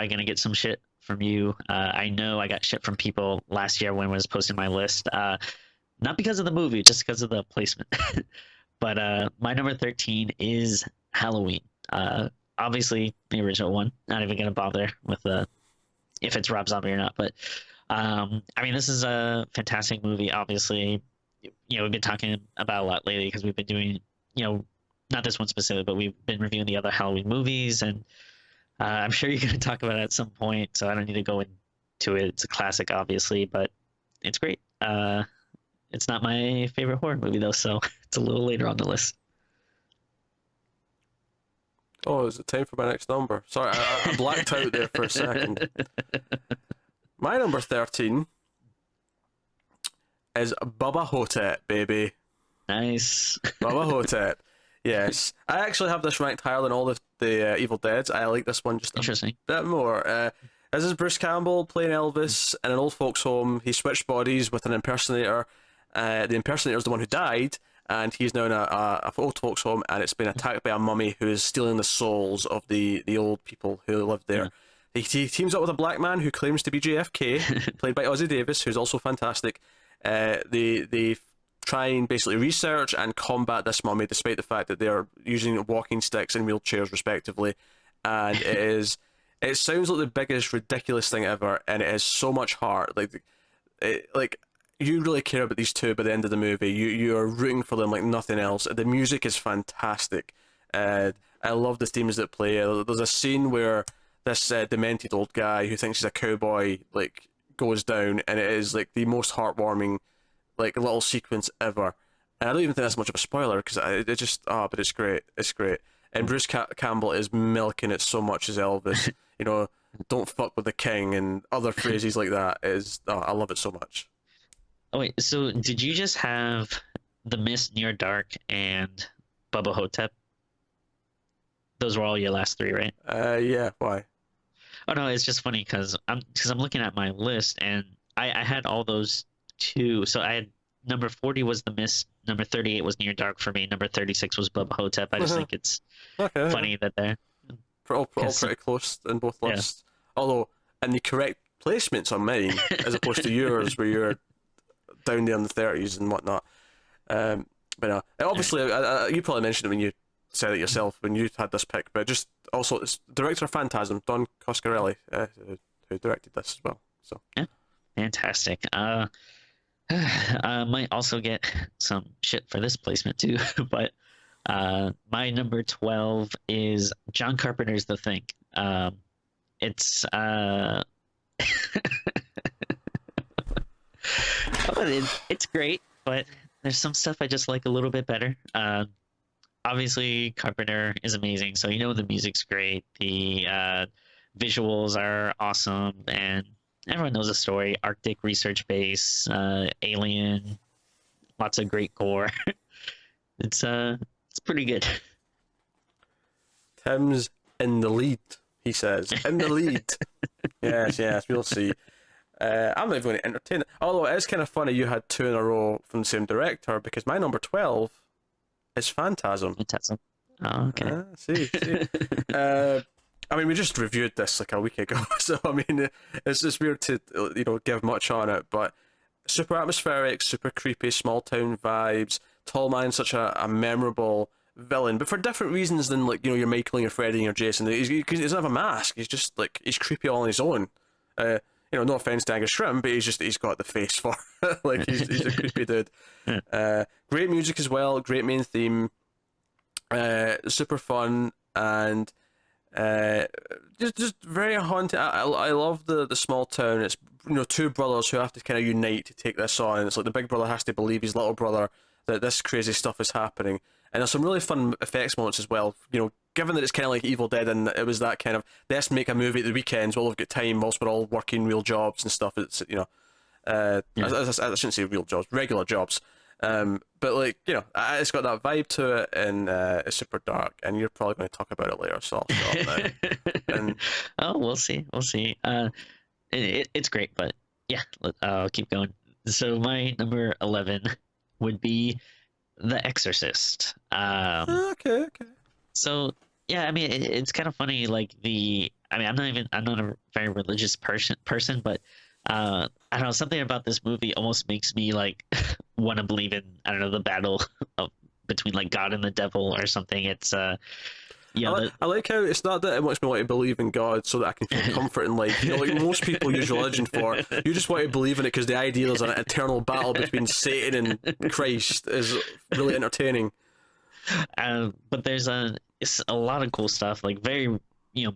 gonna get some shit from you. I know I got shit from people last year when I was posting my list. Not because of the movie, just because of the placement. But my number 13 is Halloween. Obviously the original one. Not even gonna bother with if it's Rob Zombie or not. But I mean, this is a fantastic movie. Obviously, we've been talking about a lot lately because we've been doing, not this one specific, but we've been reviewing the other Halloween movies, and I'm sure you're going to talk about it at some point, so I don't need to go into it. It's a classic, obviously, but it's great. It's not my favorite horror movie though, so it's a little later on the list. Oh, is it time for my next number? Sorry, I blacked out there for a second. My number 13 is Bubba Hotep, baby. Nice. Bubba Hotep. Yes. I actually have this ranked higher than all the Evil Deads. I like this one just a Interesting. bit more. This is Bruce Campbell playing Elvis in an old folks' home. He switched bodies with an impersonator. The impersonator is the one who died, and he's now in a old folks' home, and it's been attacked by a mummy who is stealing the souls of the old people who lived there. Yeah. He teams up with a black man who claims to be JFK, played by Ozzie Davis, who's also fantastic. They try and basically research and combat this mummy, despite the fact that they are using walking sticks and wheelchairs respectively. And it sounds like the biggest ridiculous thing ever, and it has so much heart. Like you really care about these two by the end of the movie. You are rooting for them like nothing else. The music is fantastic. I love the themes that play. There's a scene where this demented old guy who thinks he's a cowboy like goes down, and it is like the most heartwarming like little sequence ever. And I don't even think that's much of a spoiler because but it's great. It's great. And Bruce Campbell is milking it so much as Elvis. You know, don't fuck with the king and other phrases like that. I love it so much. Oh wait, so did you just have The Mist, Near Dark, and Bubba Hotep? Those were all your last three, right? Yeah. Why? Oh no, it's just funny because I'm looking at my list and I had all those two. So I had number 40 was The Mist, number 38 was Near Dark for me, number 36 was Bubba Hotep. I just think it's funny that they're all pretty close in both lists. Yeah. Although in the correct placements on mine, as opposed to yours, where you're down there in the 30s and whatnot. But no, obviously, you probably mentioned it when you said it yourself when you had this pick. But just also, it's director of Phantasm, Don Coscarelli, who directed this as well. So yeah, fantastic. Might also get some shit for this placement too, but my number 12 is John Carpenter's The Thing. It's it's great, but there's some stuff I just like a little bit better. Obviously, Carpenter is amazing, so you know the music's great, the visuals are awesome, and everyone knows the story. Arctic research base, alien, lots of great gore. It's pretty good. Tim's in the lead, he says. In the lead. yes, we'll see. I'm not even going to entertain it. Although it is kind of funny you had two in a row from the same director, because my number 12 is Phantasm. Phantasm. Oh, okay. See. I mean, we just reviewed this like a week ago, so I mean, it's weird to give much on it, but super atmospheric, super creepy, small town vibes. Tall Man, such a memorable villain, but for different reasons than like your Michael and your Freddy and your Jason. He doesn't have a mask. He's just like he's creepy all on his own. No offense to Angus Shrimp, but he's got the face for like he's a creepy dude. Great music as well. Great main theme. Super fun and just very haunting. I love the small town. It's two brothers who have to kind of unite to take this on. It's like the big brother has to believe his little brother that this crazy stuff is happening. And there's some really fun effects moments as well. Given that it's kind of like Evil Dead, and it was that kind of let's make a movie at the weekends while we've got time, whilst we're all working real jobs and stuff. It's I shouldn't say real jobs, regular jobs. But like it's got that vibe to it, and it's super dark. And you're probably going to talk about it later, so I'll stop now. Oh, we'll see. It's great, but yeah, I'll keep going. So my number 11 would be The Exorcist. Okay. So yeah, I mean it's kind of funny. Like I'm not a very religious person, but I don't know, something about this movie almost makes me like want to believe in the battle between like God and the devil or something. It's I like how it's not that it makes me want to believe in God so that I can feel comfort in life. Like most people use religion for, you just want to believe in it because the idea there's an eternal battle between Satan and Christ is really entertaining. But there's a lot of cool stuff, like very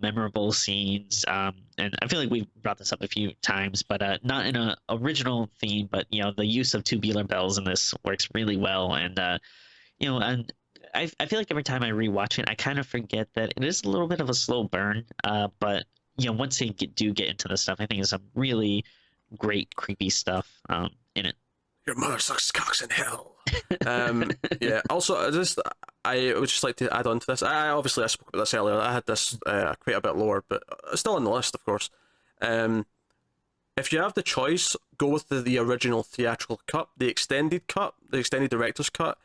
memorable scenes. And I feel like we've brought this up a few times, but not in a original theme, but the use of tubular bells in this works really well. And and I feel like every time I rewatch it, I kind of forget that it is a little bit of a slow burn. But once they do get into the stuff, I think there's some really great creepy stuff in it. Your mother sucks cocks in hell. Yeah. Also, I would just like to add on to this. I spoke about this earlier. I had this quite a bit lower, but still on the list, of course. If you have the choice, go with the original theatrical cut, the extended director's cut.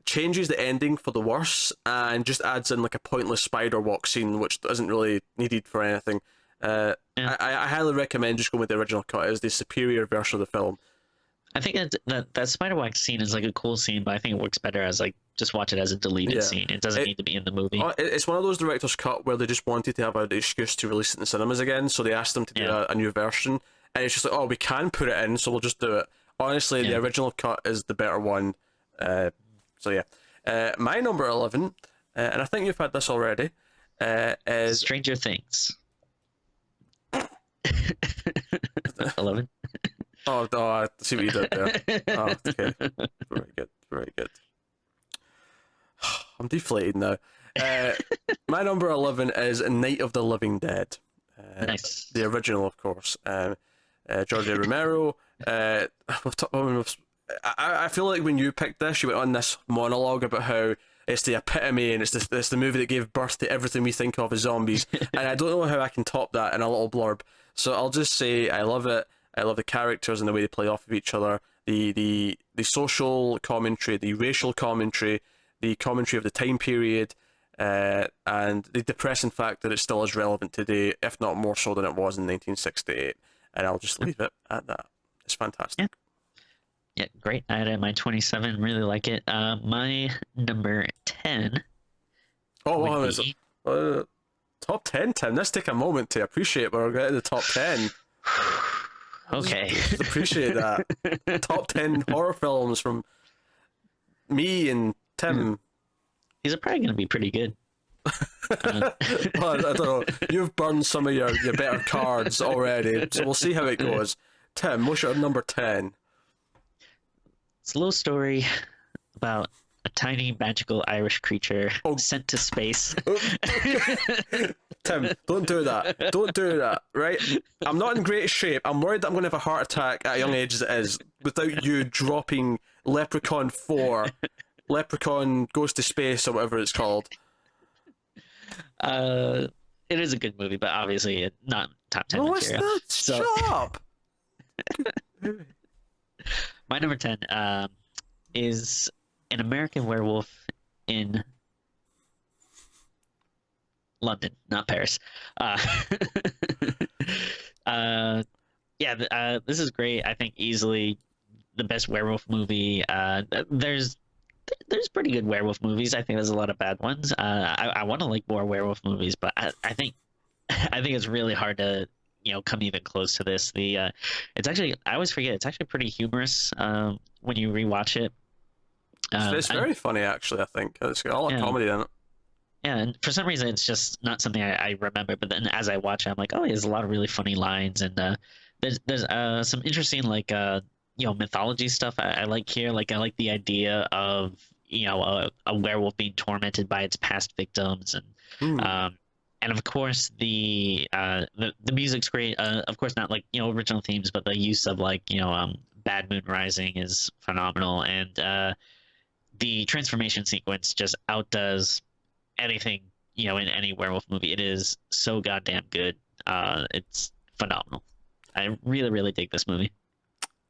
Changes the ending for the worse and just adds in like a pointless spider walk scene, which isn't really needed for anything. I highly recommend just going with the original cut. It's the superior version of the film. I think that spider wax scene is like a cool scene, but I think it works better as like just watch it as a deleted scene. It doesn't need to be in the movie. It's one of those director's cut where they just wanted to have an excuse to release it in the cinemas again, so they asked them to do a new version, and it's just like, oh, we can put it in, so we'll just do it. Honestly, the original cut is the better one. So yeah, my number 11, and I think you've had this already, is Stranger Things. 11. Oh, I see what you did there. Oh, okay. Very good. I'm deflated now. My number 11 is Night of the Living Dead. Nice. The original, of course. George A. Romero. I feel like when you picked this, you went on this monologue about how it's the epitome and it's the movie that gave birth to everything we think of as zombies. And I don't know how I can top that in a little blurb. So I'll just say I love it. I love the characters and the way they play off of each other. The social commentary, the racial commentary, the commentary of the time period, and the depressing fact that it still is relevant today, if not more so than it was in 1968. And I'll just leave it at that. It's fantastic. Yeah, great. I had it at my 27. Really like it. My number 10. Oh, wow. Top 10, Tim. Let's take a moment to appreciate we're getting the top 10. Okay. Just appreciate that. Top 10 horror films from me and Tim. These are probably going to be pretty good. Well, I don't know. You've burned some of your better cards already, so we'll see how it goes. Tim, what's your number 10? It's a little story about a tiny magical Irish creature sent to space. Tim, don't do that. Don't do that, right? I'm not in great shape. I'm worried that I'm going to have a heart attack at a young age as it is without you dropping Leprechaun 4. Leprechaun Goes to Space, or whatever it's called. It is a good movie, but obviously not top 10 material. No, it's not. Shut up! My number 10 is An American Werewolf in London, not Paris. This is great. I think easily the best werewolf movie. There's pretty good werewolf movies. I think there's a lot of bad ones. I want to like more werewolf movies, but I think it's really hard to come even close to this. It's actually, I always forget, it's actually pretty humorous when you rewatch it. It's very funny, actually. I think it's got a lot of comedy in it. Yeah, and for some reason it's just not something I remember. But then as I watch it, I'm like, oh, there's a lot of really funny lines, and there's some interesting mythology stuff I like here. Like I like the idea of a werewolf being tormented by its past victims, and of course the music's great. Of course not like original themes, but the use of Bad Moon Rising is phenomenal, and the transformation sequence just outdoes anything in any werewolf movie. It is so goddamn good. It's phenomenal. I really, really dig this movie.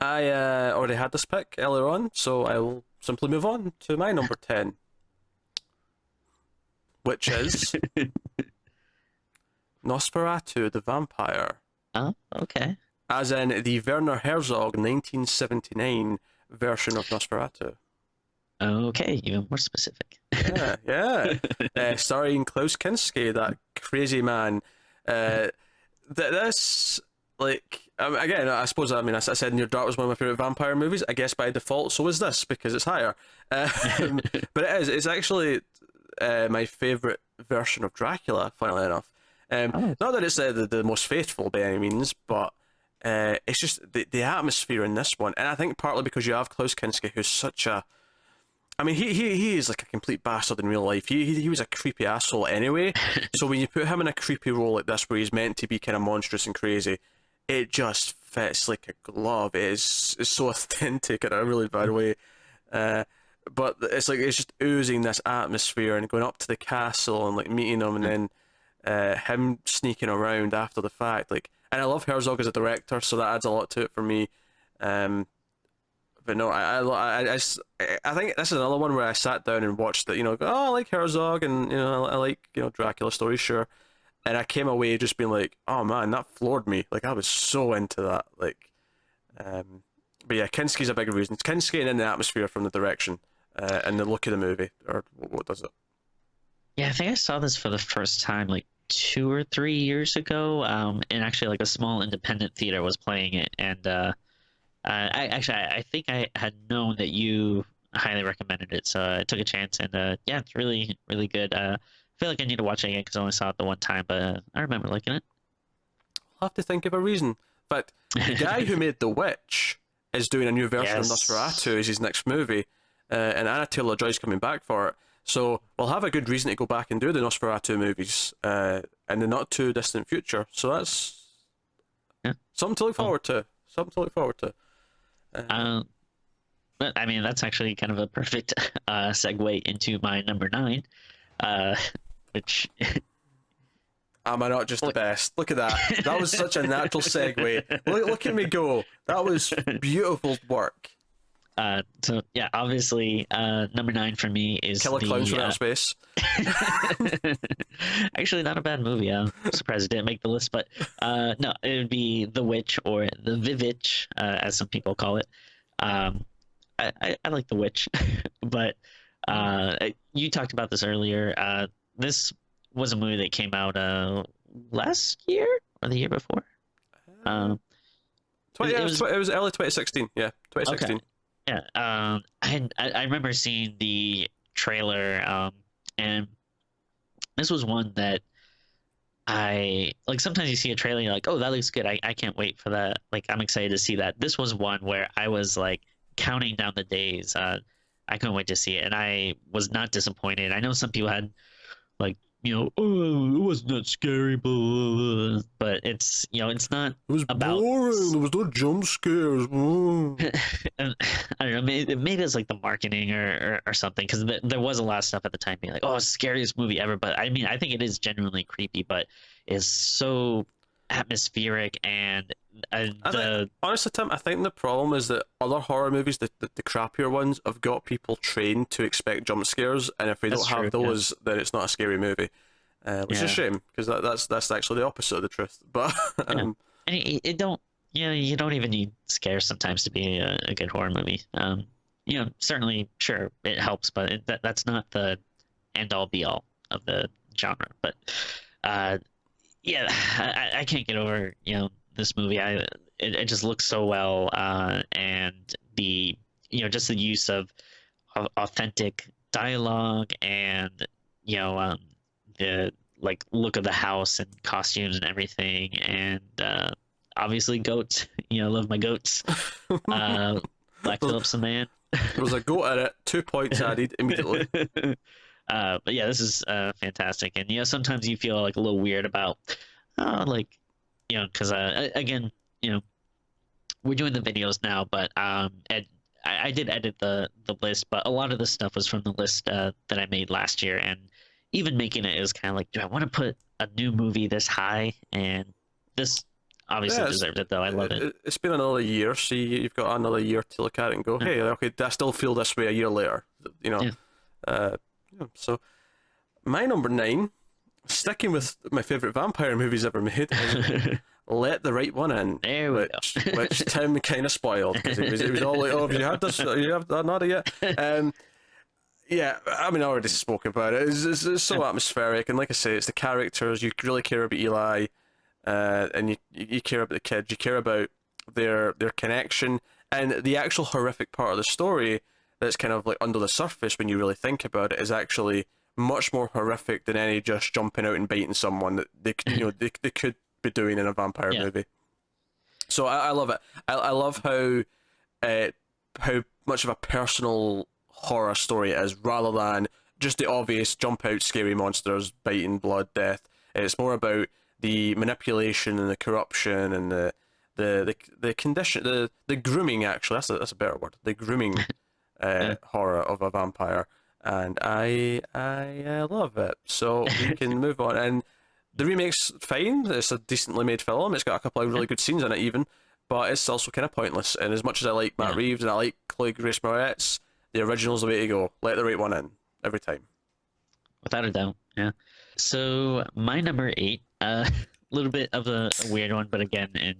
I already had this pick earlier on, so I will simply move on to my number 10, which is Nosferatu the Vampire. Oh, okay. As in the Werner Herzog 1979 version of Nosferatu. Okay, even more specific. Yeah. Starring Klaus Kinski, that crazy man. This, again, I suppose, I said Near Dark was one of my favourite vampire movies. I guess by default, so is this, because it's higher. But it's actually my favourite version of Dracula, funnily enough. Oh, Not that it's the most faithful by any means, but it's just the atmosphere in this one. And I think partly because you have Klaus Kinski, who's such a. I mean, he is like a complete bastard in real life. He was a creepy asshole anyway. So when you put him in a creepy role like this, where he's meant to be kind of monstrous and crazy, it just fits like a glove. It's so authentic in a really bad way. But it's like it's just oozing this atmosphere and going up to the castle and like meeting him and then him sneaking around after the fact. Like, and I love Herzog as a director, so that adds a lot to it for me. But no, I think this is another one where I sat down and watched it. I like Herzog, and I like Dracula stories, sure. And I came away just being like, oh man, that floored me. Like I was so into that. Like, but yeah, Kinski's a big reason. It's Kinski and then the atmosphere from the direction and the look of the movie, or what does it? yeah, I think I saw this for the first time like 2 or 3 years ago. And actually, like a small independent theater was playing it, and I think I had known that you highly recommended it, so I took a chance, and yeah, it's really really good. I feel like I need to watch it again because I only saw it the one time, but I remember liking it. I'll have to think of a reason. In fact, the guy who made The Witch is doing a new version of Yes. Nosferatu as his next movie, and Anna Taylor-Joy's coming back for it. So we'll have a good reason to go back and do the Nosferatu movies in the not too distant future. So that's Yeah. something to look forward to. Something to look forward to. But I mean, that's actually kind of a perfect segue into my number 9, uh, which Am I not just the best? Look at that. That was such a natural segue. Look at me go. That was beautiful work. so yeah, obviously number 9 for me is Killer Clowns from Outer Space. actually not a bad movie. I'm surprised it didn't make the list, but no, it would be The Witch, or The Vivitch, as some people call it. I like The Witch, but you talked about this earlier. This was a movie that came out last year or the year before. It was early 2016. Yeah, 2016. Okay. Yeah, I remember seeing the trailer, and this was one that I like. Sometimes you see a trailer, and you're like, "Oh, that looks good. I can't wait for that. Like, I'm excited to see that." This was one where I was like counting down the days. I couldn't wait to see it, and I was not disappointed. I know some people had like, oh, it wasn't that scary, blah, blah, blah. But it's it's not It was about. boring. There was no jump scares. And I don't know, maybe it's like the marketing or something, because there was a lot of stuff at the time being like, oh, scariest movie ever. But I mean, I think it is genuinely creepy, but it's so atmospheric, and Honestly, Tim, I think the problem is that other horror movies, the crappier ones, have got people trained to expect jump scares, and if we That's don't have true, yeah. those, then it's not a scary movie. Which is a Yeah. shame, because that's actually the opposite of the truth. But and it don't you don't even need scares sometimes to be a good horror movie. Certainly, sure, it helps, but that's not the end all be all of the genre. But yeah, I can't get over this movie. It just looks so well, and the just the use of authentic dialogue, and the like look of the house and costumes and everything, and obviously goats. Love my goats. Black Phillip's the man. there was a goat in it, 2 points added immediately. But yeah, this is fantastic, and sometimes you feel like a little weird about, like, because again, we're doing the videos now, but I did edit the list, but a lot of the stuff was from the list that I made last year, and even making it was kind of like, do I want to put a new movie this high? And this obviously deserves it, though. I love it. It's been another year, so you've got another year to look at it and go, hey, okay, I still feel this way a year later. So my number 9, sticking with my favorite vampire movies ever made, is Let the Right One In. There we go. Which Tim kind of spoiled, because it was all like, oh, have you had this? You have not yet? Yeah, I mean, I already spoke about it. It's so atmospheric, and like I say, it's the characters. You really care about Eli, and you care about the kids. You care about their connection, and the actual horrific part of the story that's kind of like under the surface when you really think about it is actually much more horrific than any just jumping out and biting someone that they could be doing in a vampire Yeah. movie. So I love it. I love how much of a personal horror story it is, rather than just the obvious jump out scary monsters, biting, blood, death. It's more about the manipulation and the corruption and the condition, the grooming. Actually, that's a better word. The grooming horror of a vampire, and I love it. So we can move on. And the remake's fine. It's a decently made film. It's got a couple of really good scenes in it, even, but it's also kind of pointless. And as much as I like Matt Reeves and I like Chloe Grace Moretz, the original's the way to go. Let the right one in every time. Without a doubt, yeah. So my number 8, a little bit of a weird one, but again in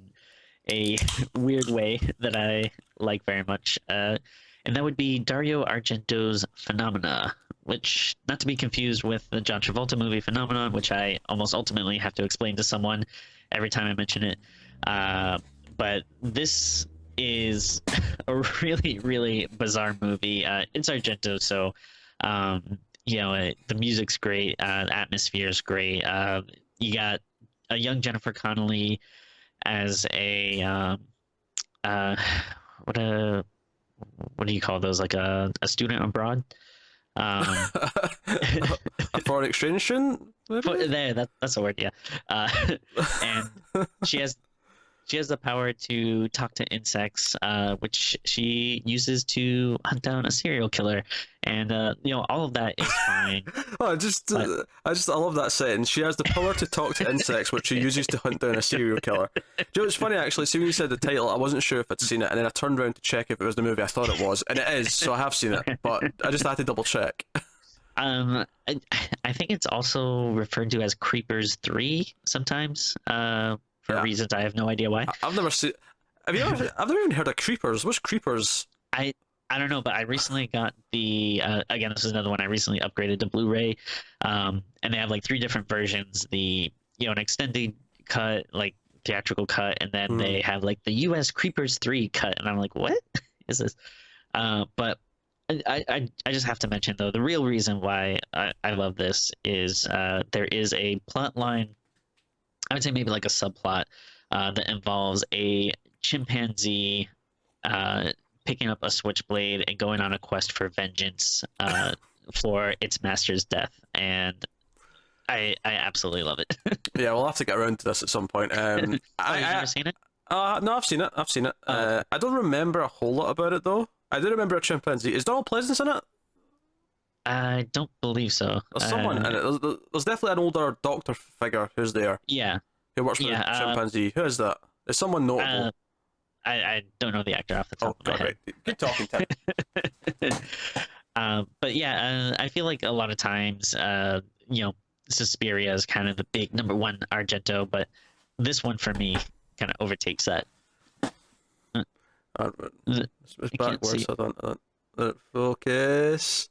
a weird way that I like very much. And that would be Dario Argento's Phenomena, which, not to be confused with the John Travolta movie Phenomenon, which I almost ultimately have to explain to someone every time I mention it. But this is a really, really bizarre movie. It's Argento, so the music's great, the atmosphere's great. You got a young Jennifer Connelly as a what do you call those? Like a student abroad. A foreign exchange student? That's a word, yeah. And she has the power to talk to insects, which she uses to hunt down a serial killer, and all of that is fine. I love that sentence. She has the power to talk to insects, which she uses to hunt down a serial killer. Do you know what's funny, actually? See, when you said the title, I wasn't sure if I'd seen it, and then I turned around to check if it was the movie I thought it was, and it is, so I have seen it, but I just had to double check. I think it's also referred to as Creepers 3 sometimes, for reasons I have no idea why. I've never seen. Have you ever? I've never even heard of Creepers. What's Creepers? I don't know, but I recently got the again, this is another one I recently upgraded to Blu-ray, and they have like 3 different versions: the an extended cut, like theatrical cut, and then they have like the U.S. Creepers 3 cut, and I'm like, what is this? But I just have to mention, though, the real reason why I love this is there is a plot line, I would say maybe like a subplot, that involves a chimpanzee picking up a switchblade and going on a quest for vengeance for its master's death, and I absolutely love it. Yeah, we'll have to get around to this at some point. You've never seen it? No, I've seen it. I don't remember a whole lot about it, though. I do remember a chimpanzee. Is Donald Pleasance in it? I don't believe so. There's someone in it. There's definitely an older doctor figure who's there. Yeah. Who works for the chimpanzee. Who is that? Is someone notable? I don't know the actor off the top of my head. Right. Good talking, Tim. But yeah, I feel like a lot of times, Suspiria is kind of the big number 1 Argento, but this one for me kind of overtakes that. It's backwards. I don't let it focus.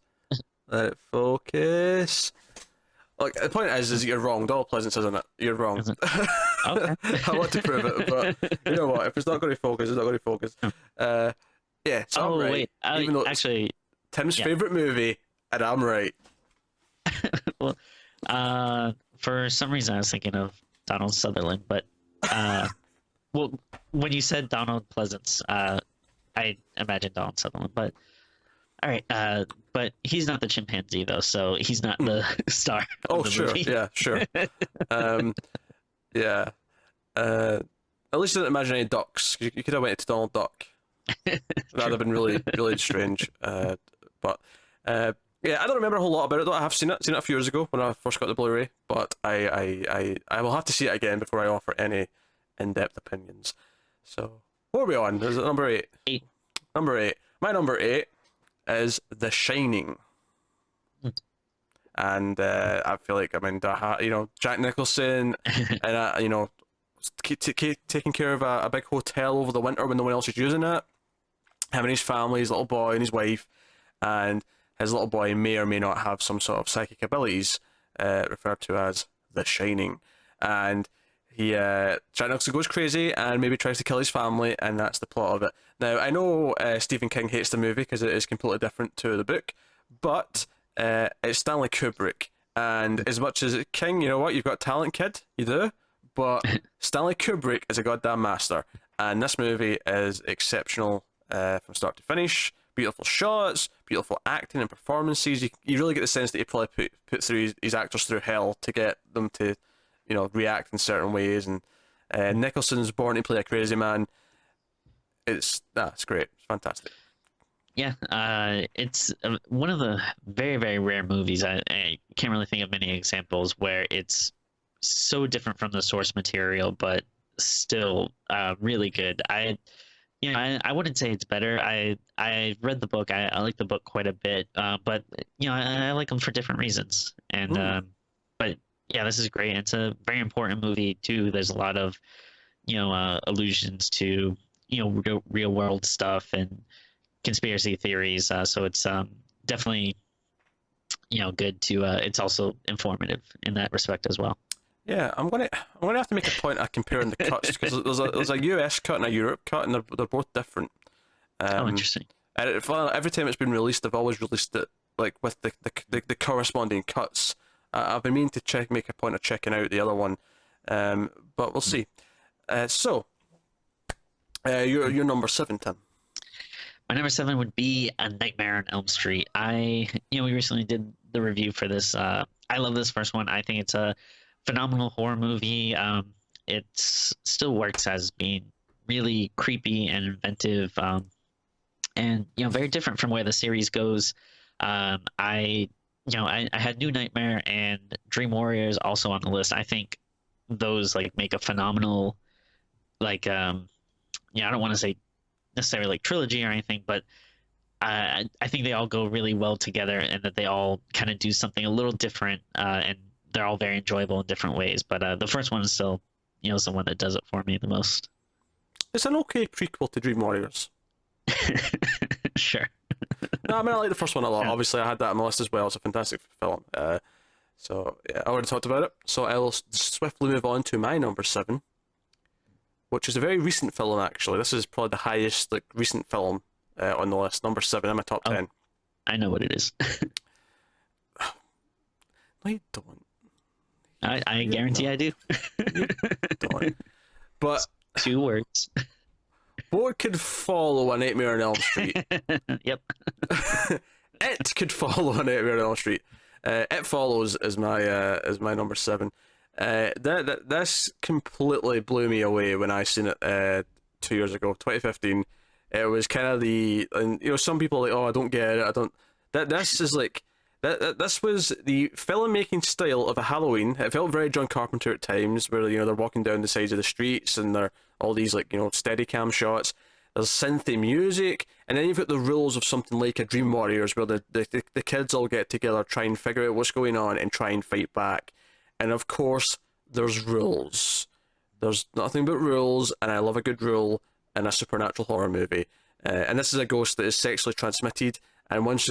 Let it focus. Look, the point is you're wrong. Donald Pleasance isn't it? You're wrong. Okay. I want to prove it, but you know what? If it's not going to focus, it's not going to focus. Yeah. So I'm right. Wait. Even though actually, Tim's favorite movie, and I'm right. Well, for some reason I was thinking of Donald Sutherland, but well, when you said Donald Pleasance, I imagined Donald Sutherland, but all right, but he's not the chimpanzee though, so he's not the star of the sure, movie. Yeah, sure. Yeah. At least I didn't imagine any ducks. You could have went to Donald Duck. That'd have been really, really strange. But yeah, I don't remember a whole lot about it though. I have seen it a few years ago when I first got the Blu-ray, but I will have to see it again before I offer any in-depth opinions. So what are we on? Is it number 8? 8. Number 8. My number 8 is The Shining. And I feel like Jack Nicholson and taking care of a big hotel over the winter when no one else is using it. Him and his family, his little boy and his wife, and his little boy may or may not have some sort of psychic abilities, referred to as The Shining. And Jack Nicholson goes crazy and maybe tries to kill his family, and that's the plot of it. Now, I know Stephen King hates the movie because it is completely different to the book, but it's Stanley Kubrick. And as much as King, you know what? You've got talent, kid. You do. But Stanley Kubrick is a goddamn master. And this movie is exceptional from start to finish. Beautiful shots, beautiful acting and performances. You really get the sense that he probably put through his actors through hell to get them to, react in certain ways. And Nicholson's born to play a crazy man. It's great. It's fantastic. Yeah, it's one of the very, very rare movies. I can't really think of many examples where it's so different from the source material, but still really good. I wouldn't say it's better. I read the book. I like the book quite a bit, but I like them for different reasons. And but yeah, this is great. It's a very important movie too. There's a lot of allusions to real world stuff and conspiracy theories. So it's definitely good to. It's also informative in that respect as well. Yeah, I'm gonna have to make a point of comparing the cuts because there's a US cut and a Europe cut, and they're both different. Interesting. And every time it's been released, they've always released it like with the corresponding cuts. I've been meaning to make a point of checking out the other one, but we'll see. So, your number 7, Tim. My number 7 would be A Nightmare on Elm Street. We recently did the review for this. I love this first one. I think it's a phenomenal horror movie. It still works as being really creepy and inventive, and very different from where the series goes. I had New Nightmare and Dream Warriors also on the list. I think those make a phenomenal I don't want to say necessarily trilogy or anything, but I think they all go really well together, and that they all kind of do something a little different, and they're all very enjoyable in different ways. But the first one is still, is the one that does it for me the most. It's an okay prequel to Dream Warriors. Sure. No, I like the first one a lot. Yeah. Obviously, I had that on my list as well. It's a fantastic film. So yeah, I already talked about it. So I will swiftly move on to my number 7, which is a very recent film, actually. This is probably the highest recent film on the list. Number 7 in my top 10. I know what it is. No, you don't. I guarantee I do. You don't. But 2 words. What could follow A Nightmare on Elm Street? Yep. It could follow A Nightmare on Elm Street. It Follows is my number 7. This completely blew me away when I seen it 2 years ago, 2015. It was kind of some people are like, oh, I don't get it. I don't. This is like. This was the filmmaking style of a Halloween. It felt very John Carpenter at times, where they're walking down the sides of the streets and they're all these steady cam shots. There's synthy music, and then you've got the rules of something like a Dream Warriors, where the kids all get together, try and figure out what's going on, and try and fight back. And of course, there's rules. There's nothing but rules, and I love a good rule in a supernatural horror movie. And this is a ghost that is sexually transmitted, and once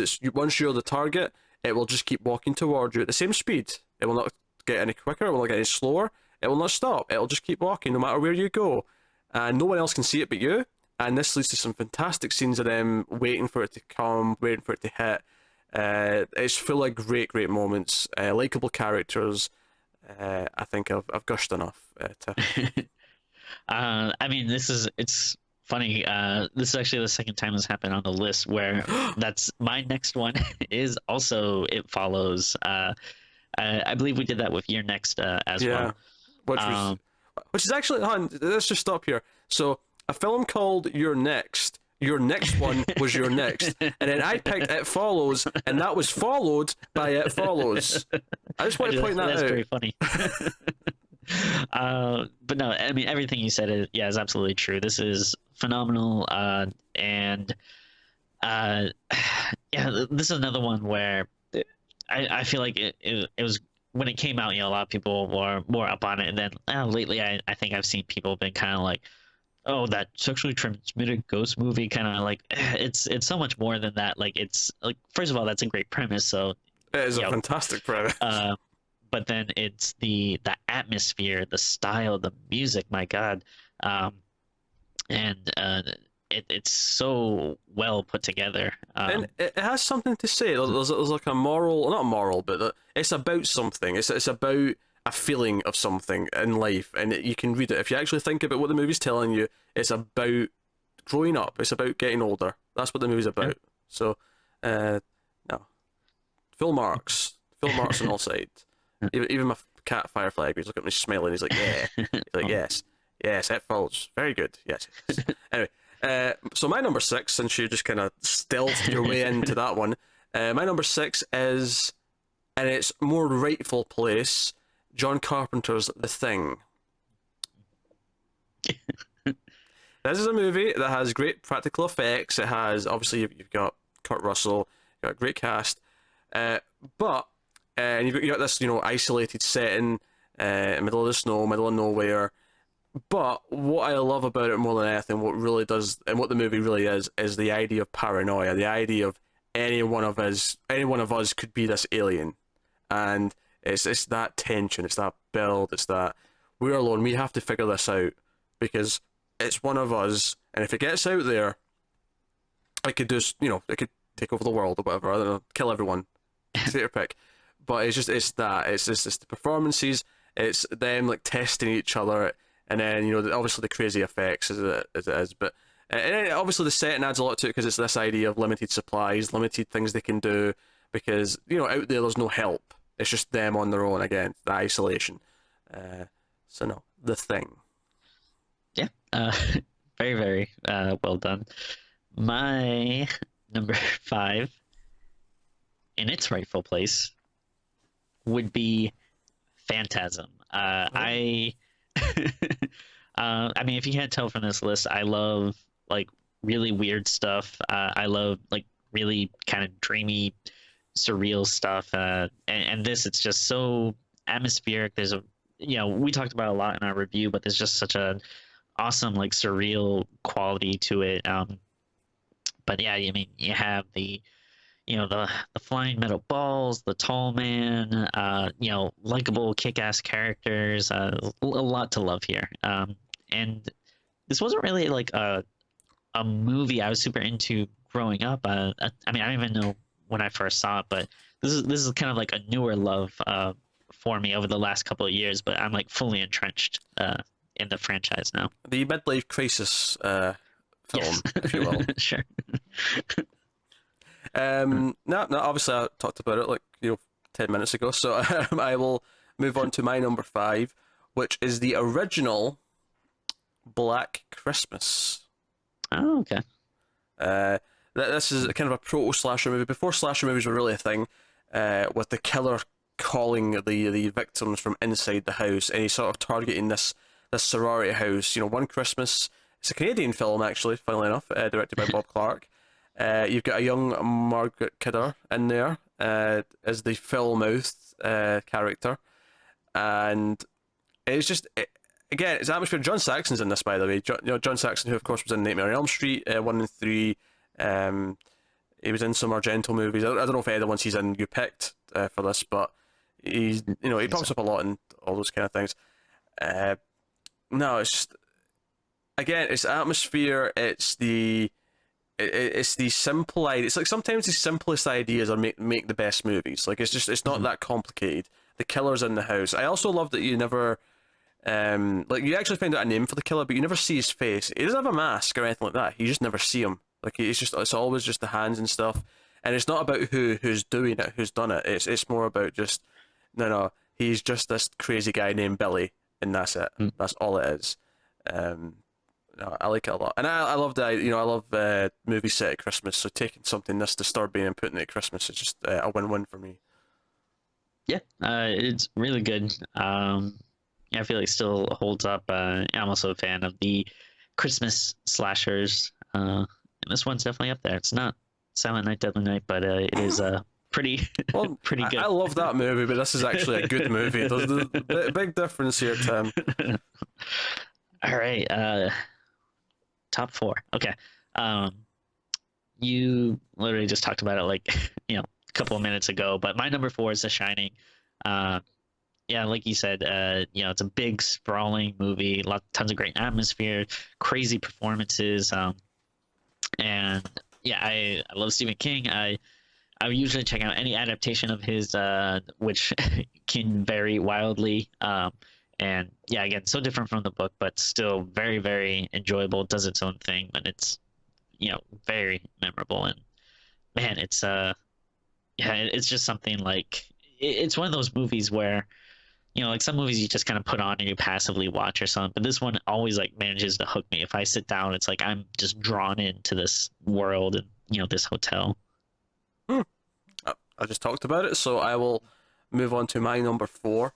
you're the target, it will just keep walking toward you at the same speed. It will not get any quicker, it will not get any slower, it will not stop, it will just keep walking no matter where you go. And no one else can see it but you, and this leads to some fantastic scenes of them waiting for it to come, waiting for it to hit. It's full of great moments, likeable characters. I think I've gushed enough. I mean, it's funny. This is actually the second time this happened on the list, where that's my next one is also It Follows. I believe we did that with your next as well. Which is actually, let's just stop here. So a film called Your Next. Your next one was Your Next, and then I picked It Follows, and that was followed by It Follows. I just want to point that out. That's very funny. But no, I mean, everything you said is absolutely true. This is phenomenal, and this is another one where I feel like it was when it came out. A lot of people were more up on it, and then lately, I think I've seen people been kind of like, oh, that sexually transmitted ghost movie, kind of like it's so much more than that. Like, it's like, first of all, that's a great premise. So it is a fantastic premise. But then it's the atmosphere, the style, the music. My God, and it's so well put together. And it has something to say. There's like a moral, not a moral, but it's about something. It's about a feeling of something in life, and you can read it. If you actually think about what the movie's telling you, it's about growing up. It's about getting older. That's what the movie's about. So, no, full marks on all sides. Even my cat Firefly agrees. Look at me smiling. He's like, yeah. He's like, yes, it follows. Very good. Yes. Anyway. So my number 6, since you just kind of stealthed your way into that one, my number 6 is, in its more rightful place, John Carpenter's The Thing. This is a movie that has great practical effects. It has, obviously, you've got Kurt Russell, you've got a great cast, but and you've got this, isolated setting, middle of the snow, middle of nowhere. But what I love about it more than anything, what really does, and what the movie really is the idea of paranoia, the idea of any one of us could be this alien, and it's that tension, it's that build, it's that we're alone, we have to figure this out because it's one of us, and if it gets out there, it could just, it could take over the world or whatever. I don't know, kill everyone, take your pick. But it's the performances, it's them like testing each other. And then, obviously the crazy effects as it is. But and then obviously the setting adds a lot to it because it's this idea of limited supplies, limited things they can do. Because, out there's no help. It's just them on their own again, the isolation. So, no, The Thing. Yeah, very, very well done. My number 5, in its rightful place, would be Phantasm. I mean, if you can't tell from this list, I love like really weird stuff. I love like really kind of dreamy, surreal stuff. And this, it's just so atmospheric. There's we talked about it a lot in our review, but there's just such a awesome like surreal quality to it. But yeah, I mean, you have the flying metal balls, the tall man, likable kick-ass characters, a lot to love here. And this wasn't really like a movie I was super into growing up. I mean, I don't even know when I first saw it, but this is kind of like a newer love for me over the last couple of years. But I'm like fully entrenched in the franchise now. The midlife crisis film, yes. if you will. Sure. No, obviously I talked about it like 10 minutes ago, so I will move on to my number 5, which is the original Black Christmas. Oh, okay. This is kind of a proto slasher movie before slasher movies were really a thing, with the killer calling the victims from inside the house, and he's sort of targeting this sorority house. One Christmas. It's a Canadian film, actually, funnily enough, directed by Bob Clark. You've got a young Margaret Kidder in there as the foul-mouthed character, and it's just again, it's atmosphere. John Saxon's in this, by the way. John Saxon, who of course was in Nightmare on Elm Street 1 and 3. He was in some Argento movies. I don't know if any of the ones he's in you picked for this, but he pops up a lot in all those kind of things. No, it's just, again, it's atmosphere. It's the simple idea. It's like sometimes the simplest ideas are make the best movies. Like it's not that complicated. The killer's in the house. I also love that you never, like you actually find out a name for the killer, but you never see his face. He doesn't have a mask or anything like that. You just never see him. Like it's always just the hands and stuff. And it's not about who's doing it, who's done it. It's more about just no. He's just this crazy guy named Billy, and that's it. That's all it is. No, I like it a lot, and I love that. I love movies set at Christmas. So taking something this disturbing and putting it at Christmas is just a win-win for me. Yeah, it's really good. Yeah, I feel like it still holds up. I'm also a fan of the Christmas slashers, and this one's definitely up there. It's not Silent Night, Deadly Night, but it is pretty pretty good. I love that movie, but this is actually a good movie. There's a big difference here, Tim. All right. Top 4. Okay. You literally just talked about it like a couple of minutes ago, but my number 4 is The Shining. Yeah, like you said, it's a big sprawling movie, tons of great atmosphere, crazy performances. And yeah, I love Stephen King. I would usually check out any adaptation of his, which can vary wildly. And yeah, again, so different from the book, but still very, very enjoyable. Does its own thing, and it's very memorable. And man, it's yeah, it's just something like it's one of those movies where like some movies you just kind of put on and you passively watch or something, but this one always like manages to hook me. If I sit down, it's like I'm just drawn into this world and this hotel. Hmm. I just talked about it, so I will move on to my number four,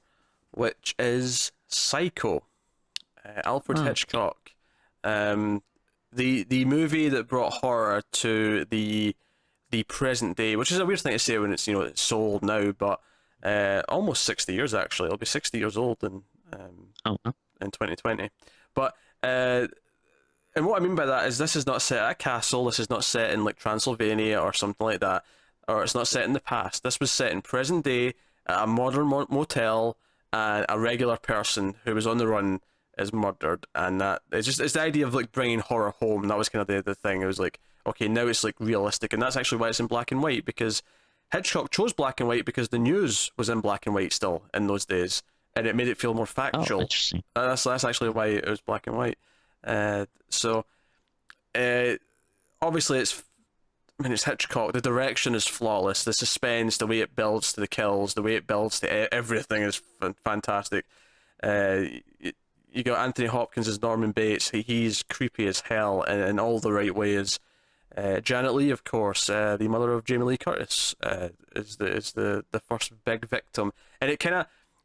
which is Psycho, Alfred Oh, Hitchcock. Um, the movie that brought horror to the present day, which is a weird thing to say when it's so old now, but almost 60 years actually. It'll be 60 years old oh, oh, in 2020. But and what I mean by that is this is not set at a castle. This is not set in like Transylvania or something like that, or it's not set in the past. This was set in present day at a modern motel, and a regular person who was on the run is murdered, and that it's the idea of like bringing horror home. And that was kind of the thing. It was like, okay, now it's like realistic, and that's actually why it's in black and white, because Hitchcock chose black and white because the news was in black and white still in those days, and it made it feel more oh, factual. interesting. That's actually why it was black and white. So obviously it's Hitchcock. The direction is flawless. The suspense, the way it builds to the kills, the way it builds to everything is fantastic. You got Anthony Hopkins as Norman Bates. He's creepy as hell in all the right ways. Janet Leigh, of course, the mother of Jamie Lee Curtis, is the first big victim, and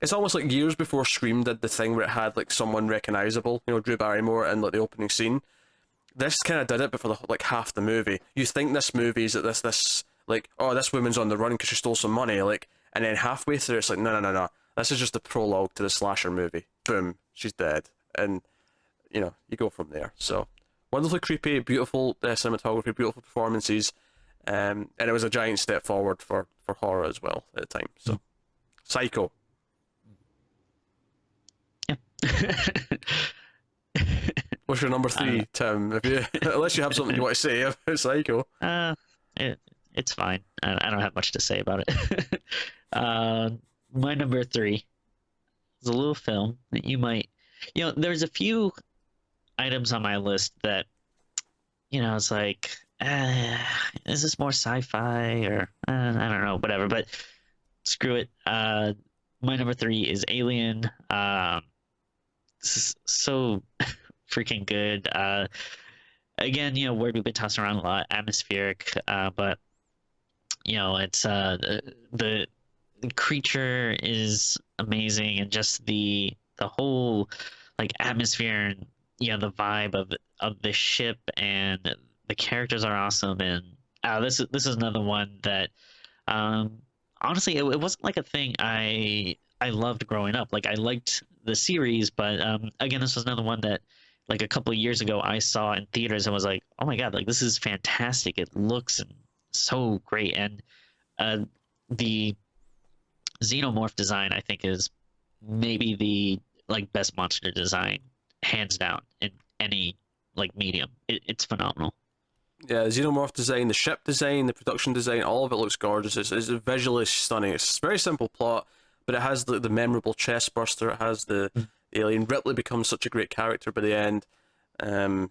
it's almost like years before Scream did the thing where it had like someone recognizable, Drew Barrymore in like the opening scene. This kind of did it, but for like half the movie. You think this movie is that this like, oh, this woman's on the run because she stole some money, like, and then halfway through it's like, no, this is just the prologue to the slasher movie. Boom, she's dead, and you go from there. So wonderfully creepy, beautiful cinematography, beautiful performances, and it was a giant step forward for horror as well at the time. So, Psycho. Yeah. What's your number three, Tim? If you, unless you have something you want to say about Psycho. It's fine. I don't have much to say about it. My number three is a little film that you might, there's a few items on my list that, it's like, is this more sci-fi or I don't know, whatever. But screw it. My number three is Alien. This is so freaking good. Again, word we've been tossing around a lot, atmospheric, but it's the creature is amazing, and just the whole like atmosphere and the vibe of the ship, and the characters are awesome. And this is another one that honestly it wasn't like a thing I loved growing up. Like I liked the series, but again, this was another one that like a couple of years ago I saw in theaters and was like, oh my god, like this is fantastic. It looks so great. And the xenomorph design I think is maybe the like best monster design hands down in any like medium. It's phenomenal. Yeah, the xenomorph design, the ship design, the production design, all of it looks gorgeous. It's visually stunning. It's a very simple plot, but it has the memorable chest burster. It has the alien. Ripley becomes such a great character by the end, and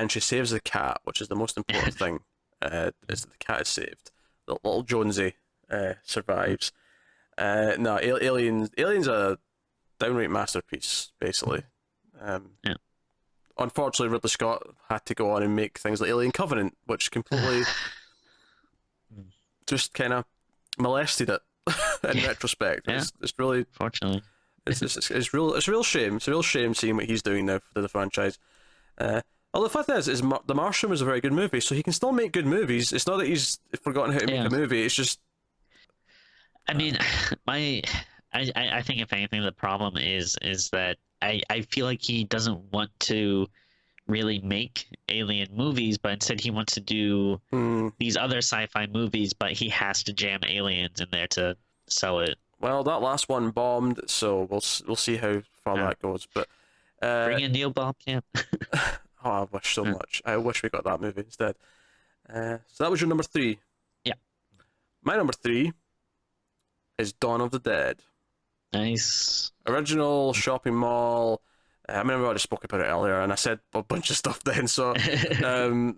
she saves the cat, which is the most important thing. Is that the cat is saved. The little Jonesy survives. No, Alien's a downright masterpiece, basically. Yeah. Unfortunately, Ridley Scott had to go on and make things like Alien Covenant, which completely just kind of molested it in retrospect. Yeah. It's really, Fortunately. it's a real shame. It's a real shame seeing what he's doing now for the franchise. Although the fact is The Martian was a very good movie, so he can still make good movies. It's not that he's forgotten how to make a movie. It's just, I mean, I think if anything, the problem is that I feel like he doesn't want to really make alien movies, but instead he wants to do these other sci-fi movies, but he has to jam aliens in there to sell it. well, that last one bombed, so we'll see how far that goes. But Bring in Neil Blomkamp. Oh, I wish so Hmm. much. I wish we got that movie instead. So that was your number three. Yeah. My number three is Dawn of the Dead. Nice. Original shopping mall. I mean, we already spoke about it earlier, and I said a bunch of stuff then. So,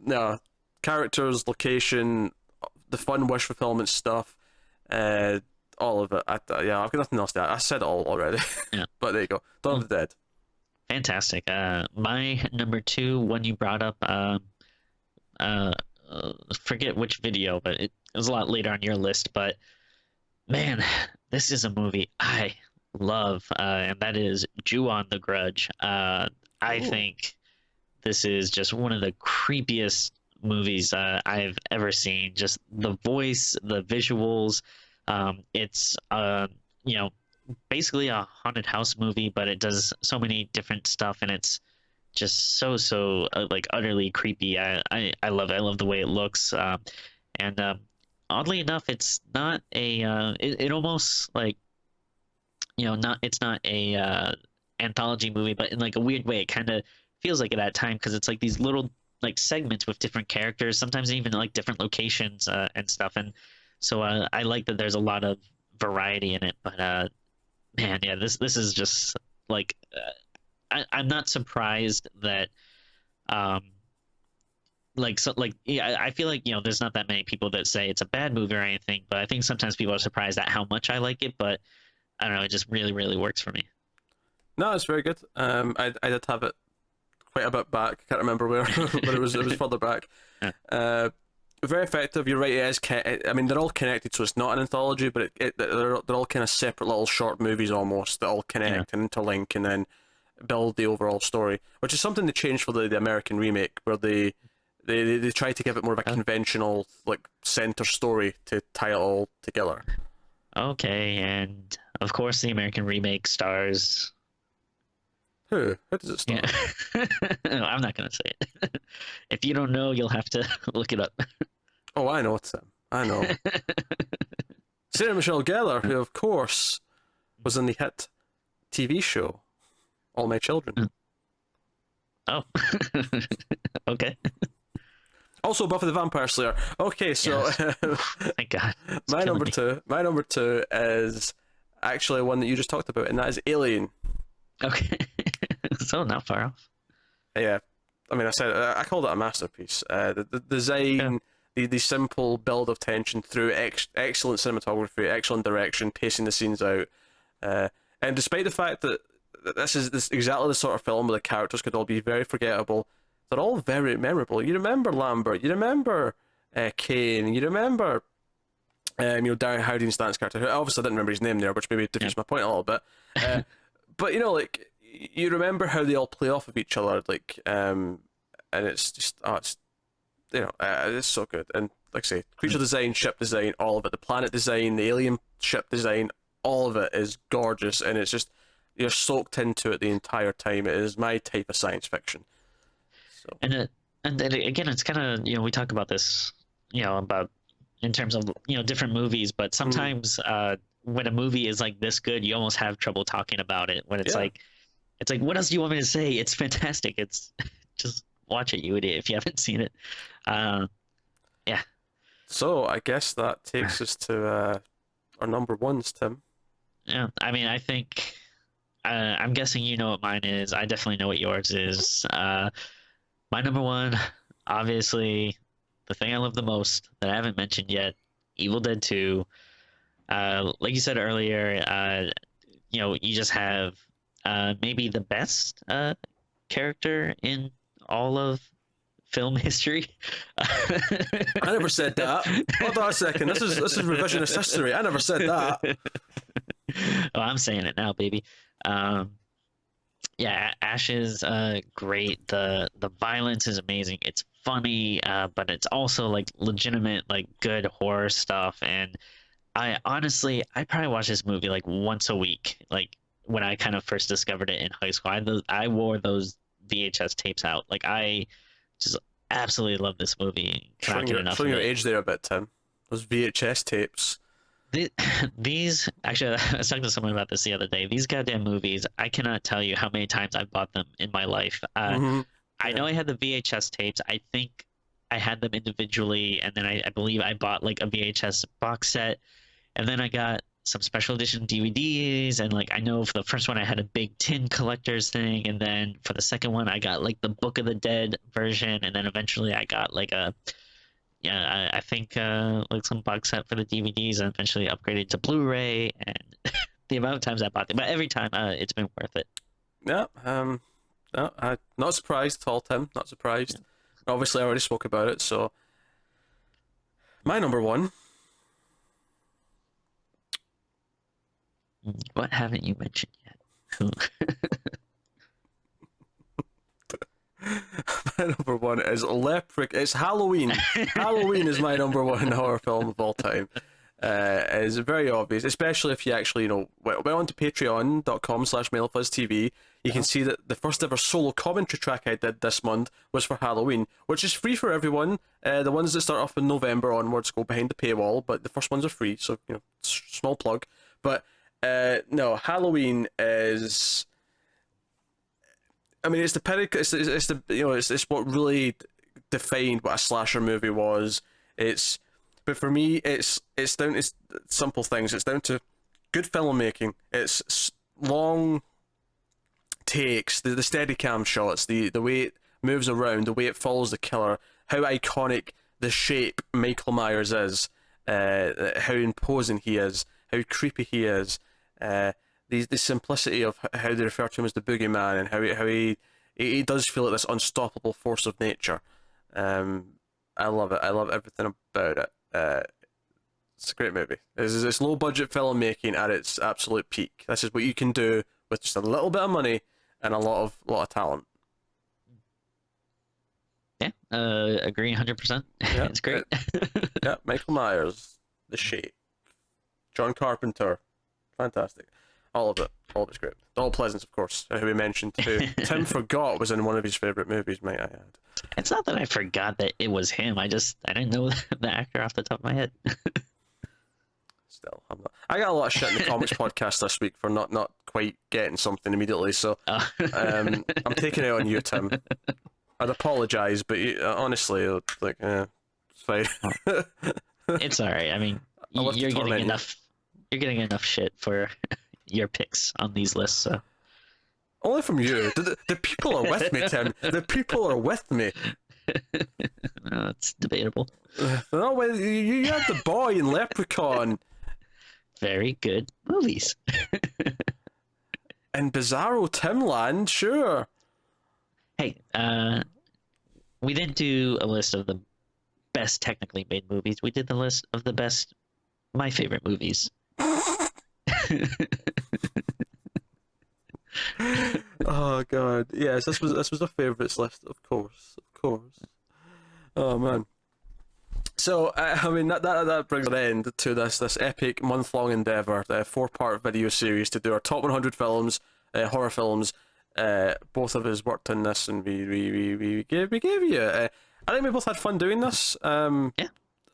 no, characters, location, the fun wish fulfillment stuff, all of it. Yeah, I've got nothing else to add. I said it all already. Yeah. But there you go. Dawn of the Dead. Fantastic. My number two, one you brought up, uh, forget which video, but it was a lot later on your list. But man, this is a movie I love, and that is Ju-on the Grudge. I Ooh. think this is just one of the creepiest movies I've ever seen. Just the voice, the visuals. It's you know, basically a haunted house movie, but it does so many different stuff, and it's just so like utterly creepy. I love it. I love the way it looks. And oddly enough, it's not a it almost like, not, it's not a anthology movie, but in like a weird way, it kind of feels like it at time, because it's like these little like segments with different characters, sometimes even like different locations and stuff. And so I like that there's a lot of variety in it. But man, yeah, this is just like I'm not surprised that um like, so like, yeah, I feel like, there's not that many people that say it's a bad movie or anything, but I think sometimes people are surprised at how much I like it. But I don't know, it just really really works for me. No, it's very good. I did have it quite a bit back. Can't remember where, but it was further back. Yeah. Very effective. You're right. It is. I mean, they're all connected, so it's not an anthology, but they're all kind of separate little short movies almost that all connect and interlink, and then build the overall story. Which is something they changed for the American remake, where they try to give it more of a conventional like center story to tie it all together. Okay, and of course the American remake stars. Who does it star? Yeah. No, I'm not gonna say it. If you don't know, you'll have to look it up. Oh, I know, Tim. I know. Sarah Michelle Gellar, who of course was in the hit TV show All My Children. Oh, okay. Also Buffy the Vampire Slayer. Okay, so Thank God. It's my killing number me. two, my number two is actually one that you just talked about, and that is Alien. Okay. So not far off. Yeah, I mean, I called it a masterpiece. The design, the simple build of tension through excellent cinematography, excellent direction, pacing the scenes out, and despite the fact that this is exactly the sort of film where the characters could all be very forgettable, they're all very memorable. You remember Lambert, you remember Kane, you remember Darren Howdy and Stanton's character. Who obviously I didn't remember his name there, which maybe defeats my point a little bit. But like you remember how they all play off of each other, like and it's just it's so good. And like I say, creature design, ship design, all of it, the planet design, the alien ship design, all of it is gorgeous, and it's just you're soaked into it the entire time. It is my type of science fiction. So And then again, it's kind of, we talk about this, about in terms of, different movies, but sometimes when a movie is like this good, you almost have trouble talking about it when it's Yeah. like, what else do you want me to say? It's fantastic. It's just watch it, you idiot, if you haven't seen it. Yeah. So I guess that takes us to our number ones, Tim. Yeah. I mean, I think, I'm guessing you know what mine is. I definitely know what yours is. My number one, obviously, the thing I love the most that I haven't mentioned yet, Evil Dead 2. Like you said earlier, you just have maybe the best character in all of film history. I never said that. Hold on a second. This is revisionist history. I never said that. Oh, I'm saying it now, baby. Yeah, Ash is great. The violence is amazing. It's funny, but it's also like legitimate, like good horror stuff. And I honestly, I probably watch this movie like once a week. Like when I kind of first discovered it in high school, I wore those VHS tapes out. Like I just absolutely love this movie. Cannot get enough Showing of your it. age there a bit, Tim. Those VHS tapes. These actually, I was talking to someone about this the other day. These goddamn movies, I cannot tell you how many times I've bought them in my life. Mhm. I know I had the VHS tapes. I think I had them individually, and then I believe I bought like a VHS box set, and then I got some special edition DVDs, and like I know for the first one I had a big tin collectors thing, and then for the second one I got like the Book of the Dead version, and then eventually I got like a I think like some box set for the DVDs, and eventually upgraded to Blu-ray, and the amount of times I bought them, but every time it's been worth it. Yeah. No, I'm not surprised at all, Tim. Not surprised. Obviously, I already spoke about it, so my number one. What haven't you mentioned yet? My number one is It's Halloween. Halloween is my number one horror film of all time. It's very obvious, especially if you actually, went onto patreon.com/MailFuzzTV. You can see that the first ever solo commentary track I did this month was for Halloween, which is free for everyone. The ones that start off in November onwards go behind the paywall, but the first ones are free, so, small plug. But, no, Halloween is... I mean, it's the pinnacle. It's the it's what really defined what a slasher movie was. But for me, it's down to simple things. It's down to good filmmaking. It's long takes, the Steadicam shots, the way it moves around, the way it follows the killer, how iconic the shape Michael Myers is, how imposing he is, how creepy he is. The simplicity of how they refer to him as the boogeyman, and how he does feel like this unstoppable force of nature. I love it. I love everything about it. It's a great movie. It's low budget filmmaking at its absolute peak. This is what you can do with just a little bit of money and a lot of talent. Yeah, agree 100%. Yeah, it's great. Yeah, Michael Myers, The Shape, John Carpenter, fantastic. All of it. All of it's great. Donald Pleasance, of course, who we mentioned, who Tim forgot was in one of his favourite movies, might I add. It's not that I forgot that it was him. I didn't know the actor off the top of my head. Still, I got a lot of shit in the comics podcast this week for not quite getting something immediately, so I'm taking it on you, Tim. I'd apologise, but honestly, it's fine. It's alright. I mean, you're getting enough. You're getting enough shit for your picks on these lists, so. Only from you. The people are with me, Tim. The people are with me. No, it's debatable. No, well, you had the boy in Leprechaun. Very good movies. And Bizarro Timland, sure. Hey, we didn't do a list of the best technically made movies. We did the list of the best, my favorite movies. Oh god, yes, this was a favourites list, of course. Oh man. So I mean that brings an end to this epic month-long endeavour, the 4-part video series to do our top 100 films, horror films. Both of us worked on this, and we gave you. I think we both had fun doing this. Yeah.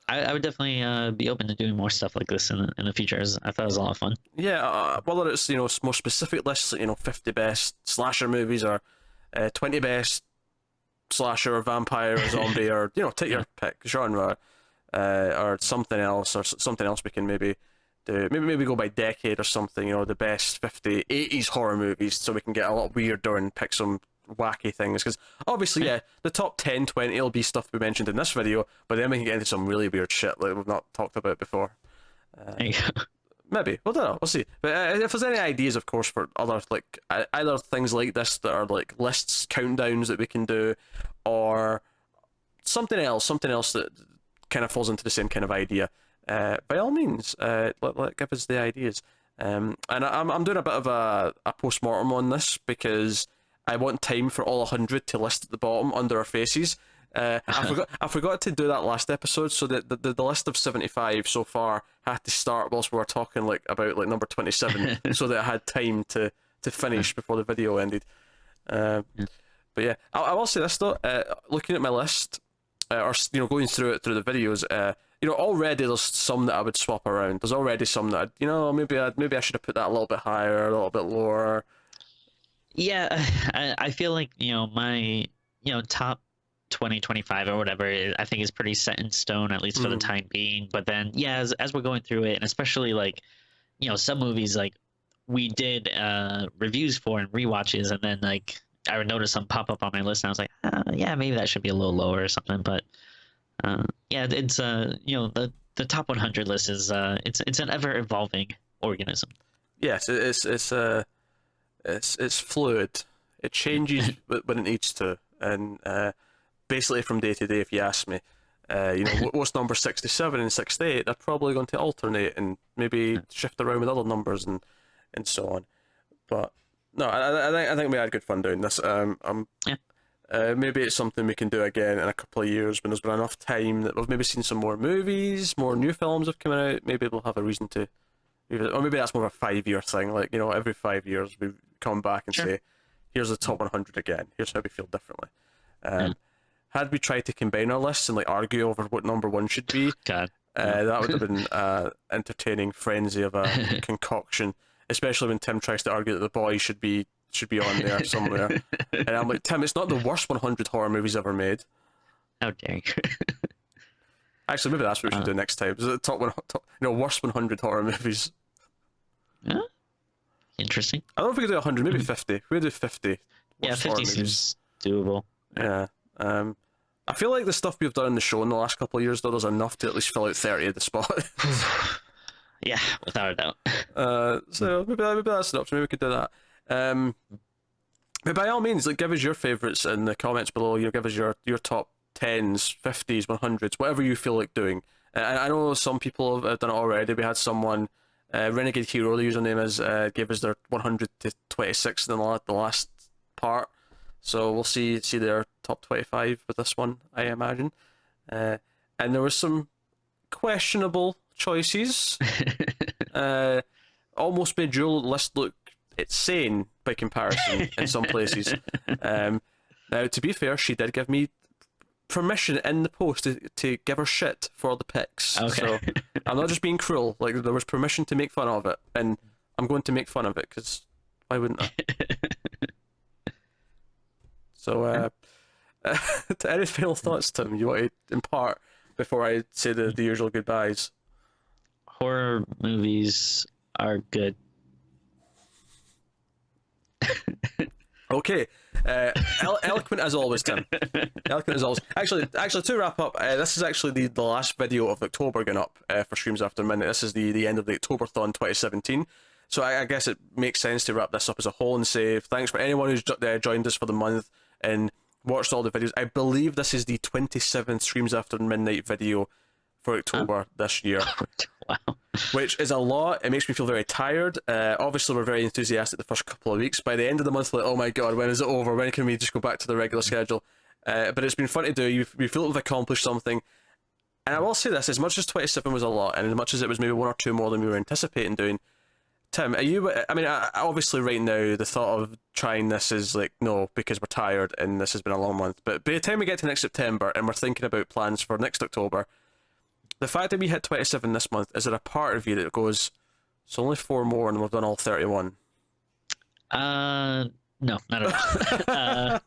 I would definitely be open to doing more stuff like this in the future. I thought it was a lot of fun. Yeah, whether it's more specific lists, like 50 best slasher movies, or 20 best slasher or vampire or zombie, or take your pick genre, or something else we can maybe do. Maybe go by decade or something. The best 50 80s horror movies, so we can get a lot weirder and pick some wacky things, because obviously the top 10 20 will be stuff we mentioned in this video, but then we can get into some really weird shit like we've not talked about before. Maybe, we'll don't know, we'll see. But if there's any ideas, of course, for other either things like this that are like lists, countdowns that we can do, or something else that kind of falls into the same kind of idea, by all means, give us the ideas. And I'm doing a bit of a post-mortem on this, because I want time for all 100 to list at the bottom under our faces. I forgot to do that last episode, so that the list of 75 so far had to start whilst we were talking about number 27, so that I had time to finish before the video ended. But yeah, I will say this though, looking at my list, or going through the videos, already there's some that I would swap around. There's already some that maybe I should have put that a little bit higher, a little bit lower. Yeah, I feel like my top 2025 or whatever, I think is pretty set in stone, at least for the time being. But then, yeah, as we're going through it, and especially like, some movies like we did reviews for and rewatches, and then like I would notice some pop up on my list, and I was like, yeah, maybe that should be a little lower or something. But yeah, it's the top 100 list is it's an ever evolving organism. Yes, it's fluid. It changes when it needs to, and basically from day to day, if you ask me, what's number 67 and 68, they're probably going to alternate and maybe shift around with other numbers and so on. But no, I think we had good fun doing this. Maybe it's something we can do again in a couple of years when there's been enough time that we've maybe seen some more movies, more new films have come out. Maybe we'll have a reason to, or maybe that's more of a 5-year thing. Like, every 5 years we come back and say, here's the top 100 again. Here's how we feel differently. Had we tried to combine our lists and like argue over what number one should be, God, that would have been entertaining frenzy of a concoction. Especially when Tim tries to argue that The Boy should be on there somewhere, and I'm like, Tim, it's not the worst 100 horror movies ever made. how dare you? Actually, maybe that's what we should do next time. Is it worst 100 horror movies? Yeah, interesting. I don't know if we could do 100, maybe 50. We could do 50. Yeah, 50 seems doable. Yeah. I feel like the stuff we've done in the show in the last couple of years, though, there's enough to at least fill out 30 at the spot. Yeah, without a doubt. So maybe that's an option. Maybe we could do that. But by all means, like, give us your favourites in the comments below. Give us your top 10s, 50s, 100s, whatever you feel like doing. I know some people have done it already. We had someone, Renegade Hero, the username is, gave us their 100 to 26 in the last part. So we'll see their top 25 with this one, I imagine. And there was some questionable choices. Almost made your list look insane by comparison in some places. Now, to be fair, she did give me permission in the post to give her shit for the picks. Okay. So I'm not just being cruel. Like, there was permission to make fun of it, and I'm going to make fun of it because why wouldn't I? So, any final thoughts, Tim, you want to impart before I say the usual goodbyes? Horror movies are good. Okay. Eloquent as always, Tim. Eloquent as always. Actually, to wrap up, this is actually the last video of October going up for Streams After Midnight. This is the end of the Octoberthon 2017. So I guess it makes sense to wrap this up as a whole and say thanks for anyone who's joined us for the month and watched all the videos. I believe this is the 27th Streams After Midnight video for October this year. Wow. Which is a lot. It makes me feel very tired. Obviously, we're very enthusiastic the first couple of weeks. By the end of the month, like, oh my god, when is it over? When can we just go back to the regular schedule? But it's been fun to do. We feel we've accomplished something. And I will say this, as much as 27 was a lot, and as much as it was maybe one or two more than we were anticipating doing, Tim, are you... I mean, obviously right now, the thought of trying this is like, no, because we're tired and this has been a long month. But by the time we get to next September and we're thinking about plans for next October, the fact that we hit 27 this month, is there a part of you that goes, it's only 4 more and we've done all 31? No, not at all.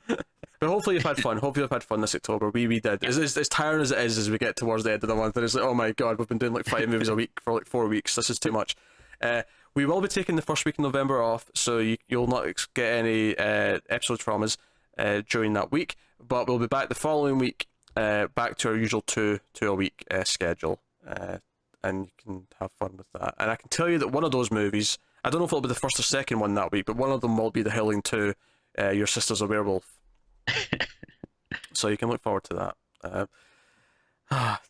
But hopefully you've had fun. Hopefully you've had fun this October. We did. As tiring as it is as we get towards the end of the month, and it's like, oh my god, we've been doing like 5 movies a week for like 4 weeks. This is too much. We will be taking the first week in November off, so you'll not get any episodes from us during that week, but we'll be back the following week, back to our usual two a week schedule, and you can have fun with that. And I can tell you that one of those movies, I don't know if it'll be the first or second one that week, but one of them will be The Howling 2, Your Sister's a Werewolf. So you can look forward to that.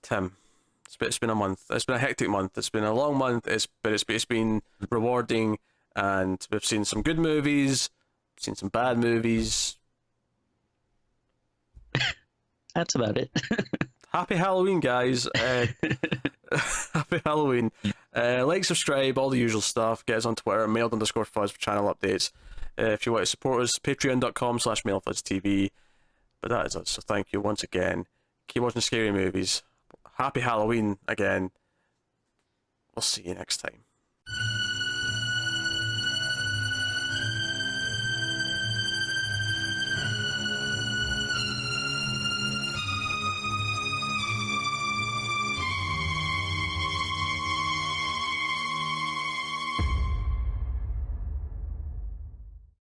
Tim, it's been a month. It's been a hectic month. It's been a long month. But it's been rewarding, and we've seen some good movies, seen some bad movies. That's about it. Happy Halloween, guys. Happy Halloween. Like, subscribe, all the usual stuff. Get us on Twitter, mailed_fuzz for channel updates. If you want to support us, patreon.com/mailfuzztv. But that is it, so thank you once again. Keep watching scary movies. Happy Halloween again. We'll see you next time.